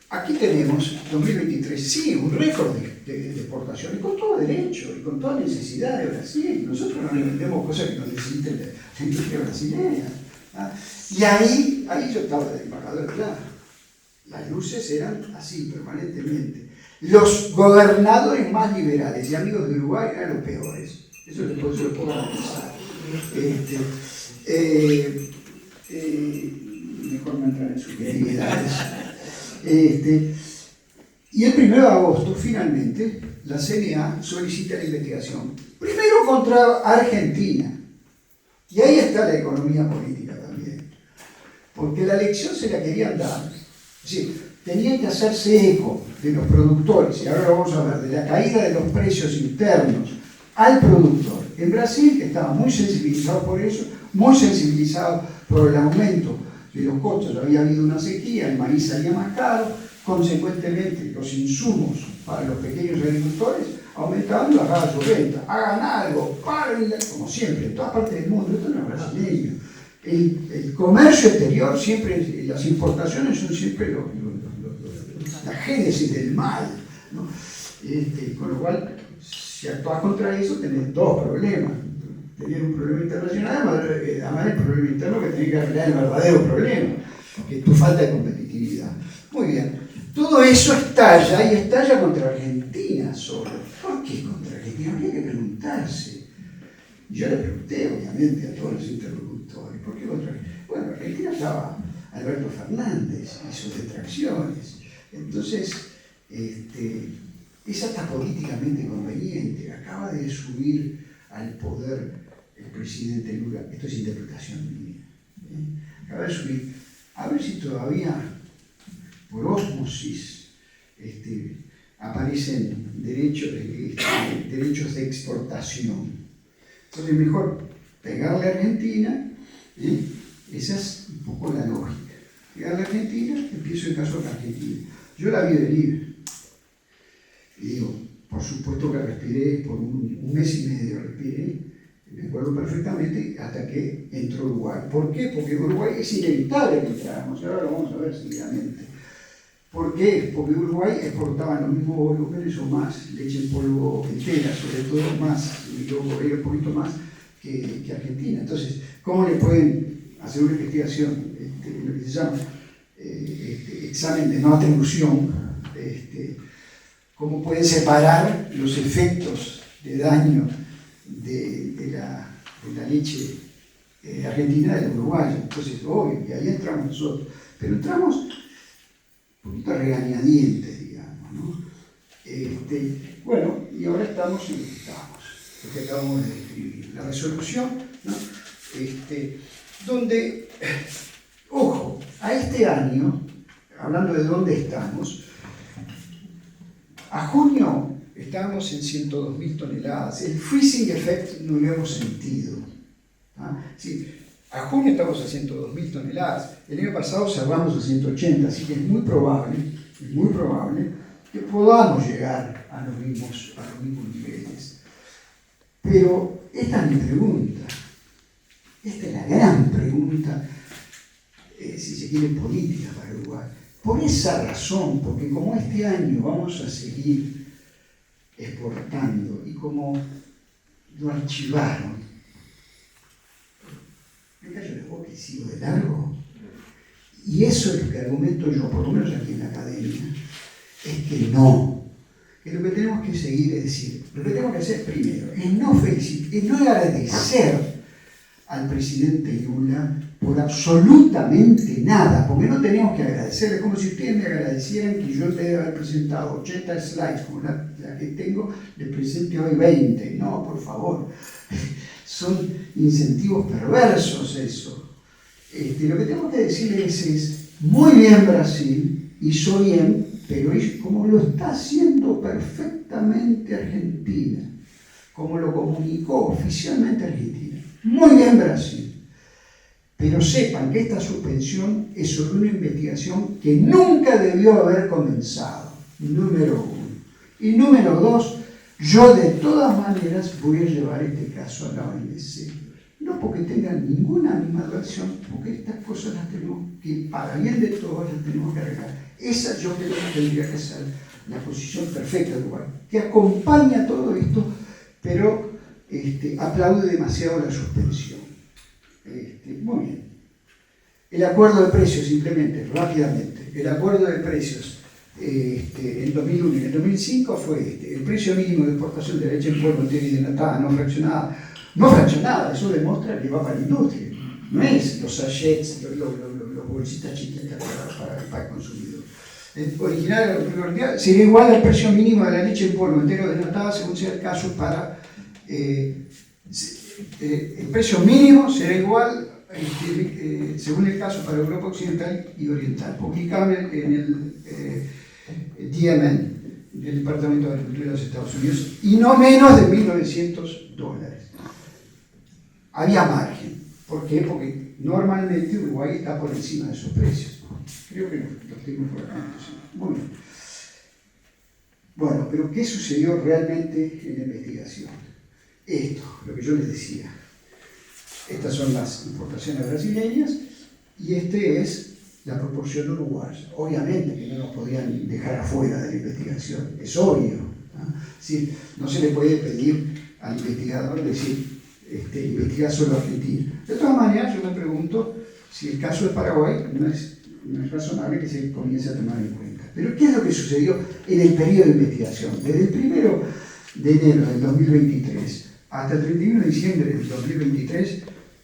Aquí tenemos 2023, sí, un récord de exportaciones, con todo derecho y con toda necesidad de Brasil. Nosotros no le vendemos cosas que no necesiten la industria brasileña. ¿Ah? Y ahí yo estaba de embajador, claro. Las luces eran así permanentemente. Los gobernadores más liberales y amigos de Uruguay eran los peores. Eso se lo puedo garantizar. Mejor no entrar en subjetividades. Y el 1 de agosto, finalmente, la CNA solicita la investigación. Primero contra Argentina. Y ahí está la economía política también. porque la lección se la querían dar. Es decir, tenían que hacerse eco de los productores, y ahora lo vamos a ver, de la caída de los precios internos al productor. En Brasil, que estaba muy sensibilizado por eso, muy sensibilizado por el aumento de los costos, había habido una sequía, el maíz salía más caro, consecuentemente los insumos para los pequeños agricultores aumentaban y bajaban su renta. Hagan algo, paren, como siempre, en todas partes del mundo, esto no es brasileño. El comercio exterior siempre, las importaciones son siempre la génesis del mal, ¿no? Con lo cual, si actúas contra eso, tenés dos problemas. Tener un problema internacional, además el problema interno que tenés que arreglar el verdadero problema, que es tu falta de competitividad. Muy bien, todo eso estalla y estalla contra Argentina solo. ¿Por qué contra Argentina? Habría que preguntarse. Yo le pregunté, obviamente, a todos los interlocutores, ¿por qué contra Argentina? Bueno, Argentina estaba Alberto Fernández y sus detracciones. Entonces, es hasta políticamente conveniente. Acaba de subir al poder el presidente Lula, esto es interpretación mía, acaba de subir, a ver si todavía por ósmosis aparecen derechos de exportación. Entonces mejor pegarle a Argentina, esa es un poco la lógica. Pegarle a Argentina, empiezo el caso con Argentina. Yo la vi venir. Y digo, por supuesto que respiré, por un mes y medio respiré, me acuerdo perfectamente, hasta que entró Uruguay. ¿Por qué? Porque Uruguay es inevitable que entráramos, y ahora lo vamos a ver seguidamente. ¿Por qué? Porque Uruguay exportaba los mismos volúmenes o más, leche en polvo entera, sobre todo más, y luego era un poquito más que Argentina. Entonces, ¿cómo le pueden hacer una investigación, lo que se llama examen de no atribución? ¿Cómo pueden separar los efectos de daño de la leche argentina de la uruguaya? Entonces, obvio, y ahí entramos nosotros. Pero entramos un poquito regañadientes, digamos, ¿no? Bueno, y ahora estamos en lo que estamos, lo que acabamos de describir. La resolución, ¿no? Donde, ojo, a este año, hablando de dónde estamos, a junio estábamos en 102.000 toneladas. El freezing effect no lo hemos sentido. Sí, a junio estamos a 102.000 toneladas. El año pasado cerramos a 180, así que es muy probable que podamos llegar a los mismos niveles. Pero esta es mi pregunta. Esta es la gran pregunta, si se quiere, política para Uruguay. Por esa razón, porque como este año vamos a seguir exportando y como lo archivaron, me callo la boca y sigo de largo. Y eso es lo que argumento yo, por lo menos aquí en la academia, es que no. Que lo que tenemos que seguir es decir, lo que tenemos que hacer primero es no felicitar, es no agradecer al presidente Lula por absolutamente nada, porque no tenemos que agradecerle, como si ustedes me agradecieran que yo en vez de haber presentado 80 slides como la que tengo, les presente hoy 20. No, por favor, son incentivos perversos eso. Lo que tengo que decirles es, muy bien Brasil, hizo bien, pero como lo está haciendo perfectamente Argentina, como lo comunicó oficialmente Argentina. Muy bien Brasil. Pero sepan que esta suspensión es sobre una investigación que nunca debió haber comenzado, número uno. Y número dos, yo de todas maneras voy a llevar este caso a la OMC. No porque tengan ninguna animadversión, porque estas cosas las tenemos que, para bien de todos, las tenemos que arreglar. Esa yo creo que tendría que ser la posición perfecta de Uruguay, que acompaña todo esto, pero aplaude demasiado la suspensión. Muy bien. El acuerdo de precios, simplemente, rápidamente. El acuerdo de precios en 2001 y en el 2005 fue el precio mínimo de exportación de leche en polvo entera y denatada, no fraccionada. No fraccionada, eso demuestra que va para la industria. No es los sachets, los bolsitas chiquitas para el consumidor. El original sería igual al precio mínimo de la leche en polvo entera o denatada, según sea el caso, para... el precio mínimo será igual según el caso, para Europa Occidental y Oriental, publicado en el DMN, del Departamento de Agricultura de los Estados Unidos, y no menos de $1.900. Había margen. ¿Por qué? Porque normalmente Uruguay está por encima de esos precios. Creo que los tengo por acá. Muy bien. Bueno, pero ¿qué sucedió realmente en la investigación? Esto, lo que yo les decía. Estas son las importaciones brasileñas y este es la proporción uruguaya. Obviamente que no nos podían dejar afuera de la investigación, es obvio, ¿no? Sí, no se le puede pedir al investigador decir, investigar solo Argentina. De todas maneras, yo me pregunto si el caso de Paraguay no es razonable que se comience a tomar en cuenta. Pero ¿qué es lo que sucedió en el periodo de investigación? Desde el 1 de enero del 2023 hasta el 31 de diciembre del 2023,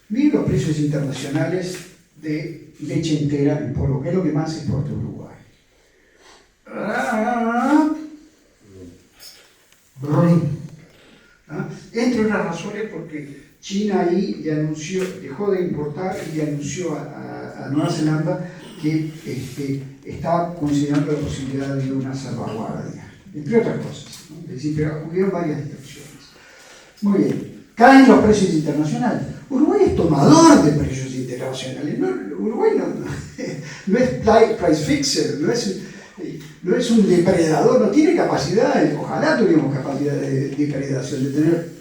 miren los precios internacionales de leche entera en polvo, que es lo que más se exporta a Uruguay. Entre otras razones porque China ahí dejó de importar y anunció a Nueva Zelanda que estaba considerando la posibilidad de una salvaguardia, entre otras cosas, ¿no? Es decir, pero hubieron varias distracciones. Muy bien, caen los precios internacionales. Uruguay es tomador de precios internacionales. Uruguay no es price fixer, no es un depredador, no tiene capacidad, ojalá tuviéramos capacidad de depredación, de tener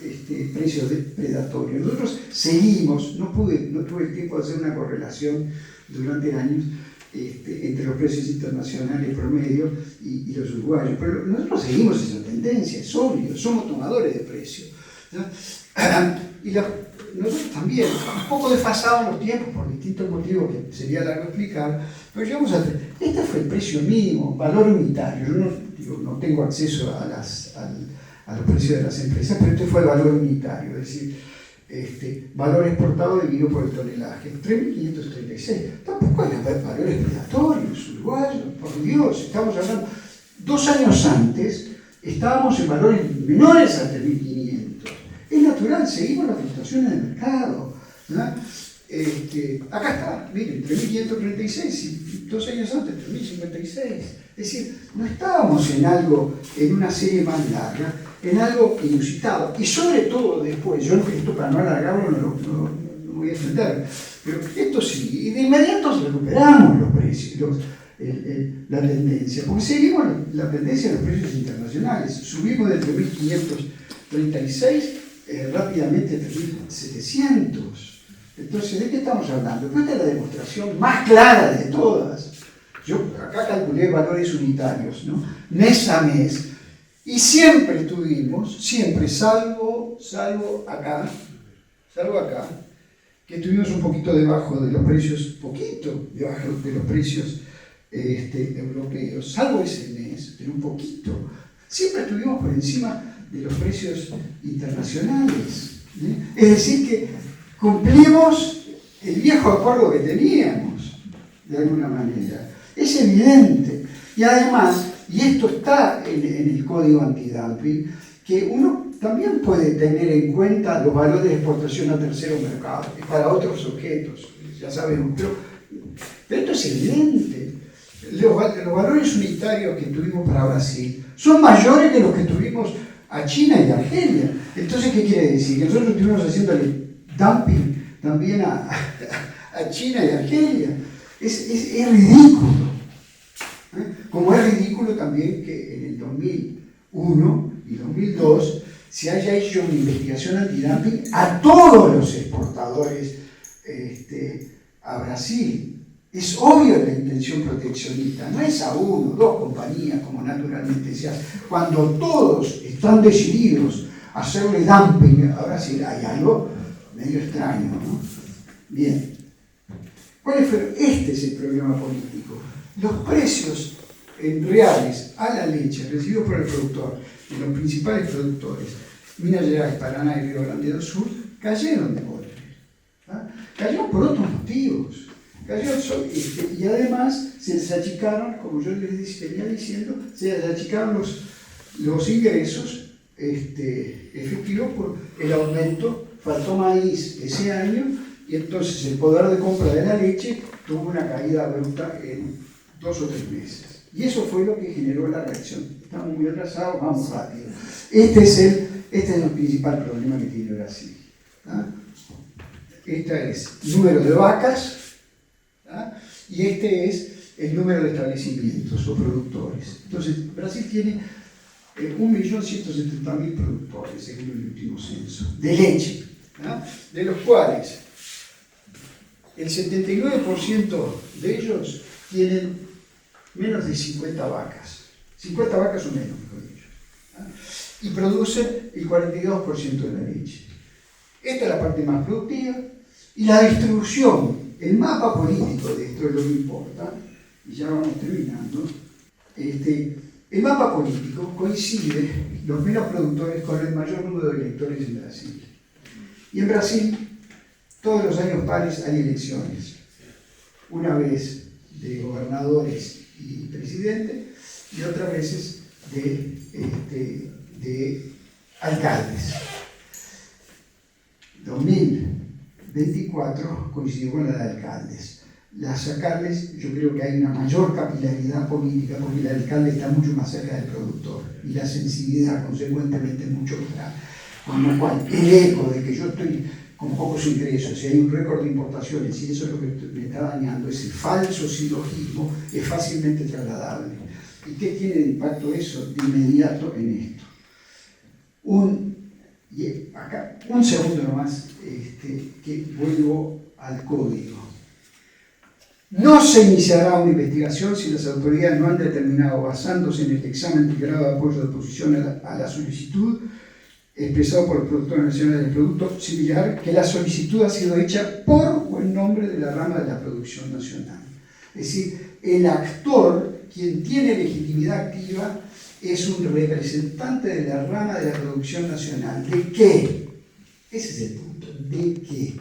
precios predatorios. Nosotros seguimos, no tuve el tiempo de hacer una correlación durante años entre los precios internacionales promedio y los uruguayos, pero nosotros seguimos esa tendencia, es obvio, somos tomadores de precios, ¿no? Y nosotros también, un poco desfasados los tiempos por distintos motivos que sería largo explicar, pero llegamos a este fue el precio mínimo, valor unitario. Yo no tengo acceso a los precios de las empresas, pero este fue el valor unitario, es decir, valor exportado dividido por el tonelaje, 3.536. Tampoco hay valores predatorios uruguayos, por Dios, estamos hablando, 2 años antes estábamos en valores menores a 3.500. Es natural, seguimos las fluctuaciones del mercado, ¿no? Acá está, miren, 3.536 y 2 años antes 3.056. Es decir, no estábamos en una serie más larga, en algo inusitado. Y sobre todo después, yo esto para no alargarlo no voy a extender, pero esto sí, y de inmediato recuperamos los precios, la tendencia, porque seguimos la tendencia de los precios internacionales. Subimos de 3.536 rápidamente a 3.700. Entonces, ¿de qué estamos hablando? Esta es la demostración más clara de todas. Yo acá calculé valores unitarios, ¿no? Mes a mes. Y siempre tuvimos, salvo acá, que estuvimos un poquito debajo de los precios, debajo de los precios europeos, salvo ese mes, pero un poquito. Siempre estuvimos por encima de los precios internacionales. Es decir, que cumplimos el viejo acuerdo que teníamos, de alguna manera. Es evidente. Y además, y esto está en el código antidumping, que uno también puede tener en cuenta los valores de exportación a terceros mercados, para otros objetos, ya sabemos, pero esto es evidente. Los valores unitarios que tuvimos para Brasil son mayores que los que tuvimos a China y a Argelia. Entonces, ¿qué quiere decir? Que nosotros estuvimos haciéndole dumping también a China y a Argelia. Es ridículo. Como es ridículo también que en el 2001 y 2002 se haya hecho una investigación antidumping a todos los exportadores a Brasil. Es obvio la intención proteccionista, no es a 1 o 2 compañías como naturalmente se hace. Cuando todos están decididos a hacerle dumping a Brasil, hay algo medio extraño, ¿no? Bien. ¿Cuál fue? Este es el problema político. Los precios reales a la leche recibidos por el productor, de los principales productores, Minas Gerais, Paraná y Río Grande do Sur, cayeron de golpe. Cayeron por otros motivos. Y además se les achicaron, como yo les venía diciendo, se les achicaron los ingresos efectivos por el aumento. Faltó maíz ese año y entonces el poder de compra de la leche tuvo una caída bruta en 2 o 3 meses. Y eso fue lo que generó la reacción. Estamos muy atrasados, vamos rápido. Este es el principal problema que tiene Brasil. Este es el número de vacas, y este es el número de establecimientos o productores. Entonces, Brasil tiene 1.170.000 productores, según el último censo, de leche, de los cuales el 79% de ellos tienen menos de 50 vacas. 50 vacas o menos, mejor dicho. Y producen el 42% de la leche. Esta es la parte más productiva. Y la distribución, el mapa político de esto es lo que importa, y ya vamos terminando. El mapa político coincide los menos productores con el mayor número de electores en Brasil. Y en Brasil, todos los años pares hay elecciones. Una vez de gobernadores y presidente, y otras veces de alcaldes. 2024 coincidió con la de alcaldes. Las alcaldes, yo creo que hay una mayor capilaridad política porque el alcalde está mucho más cerca del productor y la sensibilidad consecuentemente mucho más grande. Con lo cual, el eco de que yo estoy con pocos ingresos y hay un récord de importaciones y eso es lo que me está dañando, ese falso silogismo es fácilmente trasladable. ¿Y qué tiene de impacto eso de inmediato en esto? Un segundo nomás, que vuelvo al código. No se iniciará una investigación si las autoridades no han determinado, basándose en el examen del grado de apoyo de oposición a la solicitud expresado por los productores nacionales del producto similar, que la solicitud ha sido hecha por o en nombre de la rama de la producción nacional. Es decir, el actor, quien tiene legitimidad activa, es un representante de la rama de la producción nacional. ¿De qué? Ese es el punto. ¿De qué?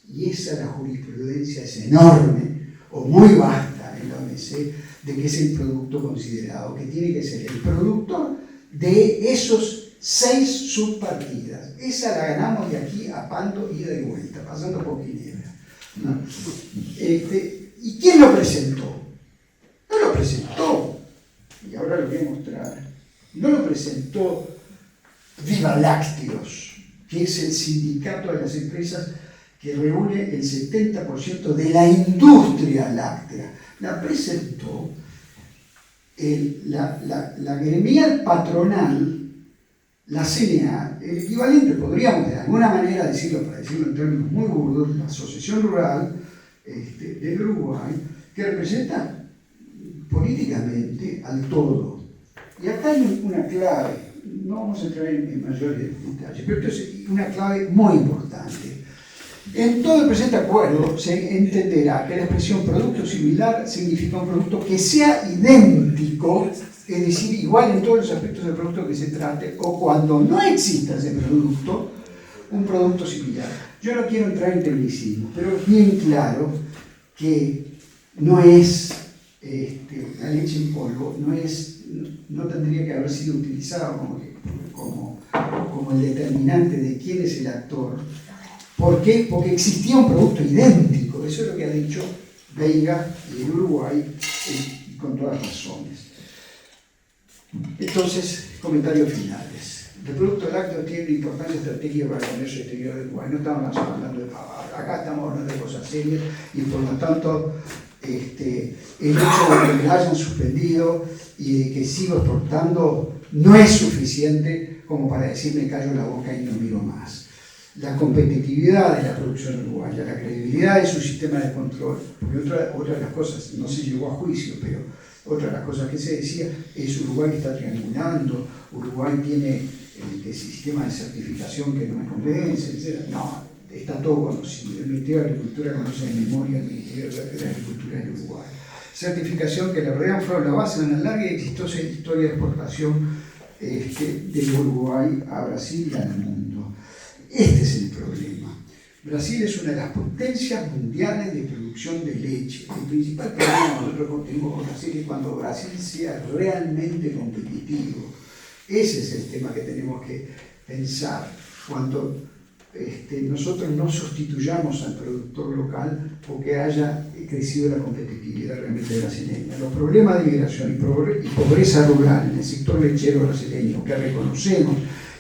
Y esa la jurisprudencia es enorme, o muy vasta en la OMC, de que es el producto considerado, que tiene que ser el productor de esos 6 subpartidas. Esa la ganamos de aquí a Pando, ida y vuelta, pasando por Ginebra, ¿no? ¿Y quién lo presentó? No lo presentó, y ahora lo voy a mostrar, no lo presentó Viva Lácteos, que es el sindicato de las empresas que reúne el 70% de la industria láctea. La presentó la gremial patronal, la CNA, el equivalente, podríamos de alguna manera decirlo, para decirlo en términos muy burdos, la Asociación Rural del Uruguay, que representa políticamente al todo. Y acá hay una clave, no vamos a entrar en mayores detalles, pero esto es una clave muy importante. En todo el presente acuerdo se entenderá que la expresión producto similar significa un producto que sea idéntico, es decir, igual en todos los aspectos del producto que se trate, o cuando no exista ese producto, un producto similar. Yo no quiero entrar en tecnicismo, pero es bien claro que no es la leche en polvo, no tendría que haber sido utilizado como el determinante de quién es el actor. ¿Por qué? Porque existía un producto idéntico. Eso es lo que ha dicho Veiga y el Uruguay, con todas razones. Entonces, comentarios finales. El producto lácteo tiene una importante estrategia para el comercio exterior del Uruguay. No estamos hablando de pavadas, acá estamos hablando de cosas serias y por lo tanto el hecho de que la hayan suspendido y de que sigo exportando no es suficiente como para decir me callo la boca y no miro más. La competitividad de la producción uruguaya, la credibilidad de su sistema de control, porque otra de las cosas, no se llegó a juicio, pero otra de las cosas que se decía es Uruguay está triangulando, Uruguy tiene el sistema de certificación que no me convence, etc. No, está todo conocido. El Ministerio de Agricultura conoce de memoria el Ministerio de Agricultura de Uruguay. Certificación que la verdad fue la base de una larga y exitosa historia de exportación del Uruguay a Brasil y al mundo. Este es el problema. Brasil es una de las potencias mundiales de producción de leche. El principal problema que nosotros tenemos con Brasil es cuando Brasil sea realmente competitivo. Ese es el tema que tenemos que pensar. Cuando nosotros no sustituyamos al productor local porque haya crecido la competitividad realmente brasileña. Los problemas de migración y pobreza rural en el sector lechero brasileño que reconocemos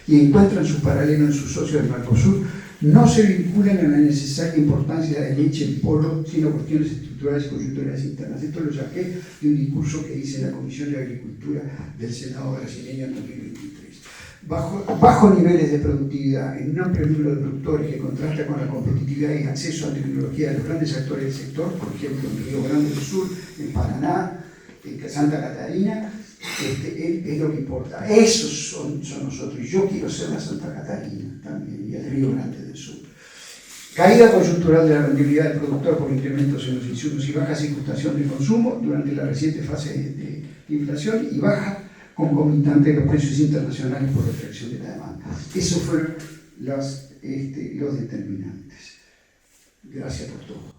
y encuentran su paralelo en sus socios del Mercosur no se vinculan a la necesaria importancia de la leche en polvo, sino cuestiones estructurales y coyunturales internas. Esto lo saqué de un discurso que hice en la Comisión de Agricultura del Senado brasileño en 2023. Bajo niveles de productividad en un amplio número de productores que contrasta con la competitividad y acceso a tecnología de los grandes actores del sector, por ejemplo en Río Grande do Sul, en Paraná, en Santa Catarina, es lo que importa. Esos son nosotros. Y yo quiero ser la Santa Catarina también, y el Río Grande del Sur. Caída coyuntural de la rentabilidad del productor por incrementos en los insumos y baja circulación de consumo durante la reciente fase de inflación y baja concomitante de los precios internacionales por retracción de la demanda. Esos fueron los determinantes. Gracias por todo.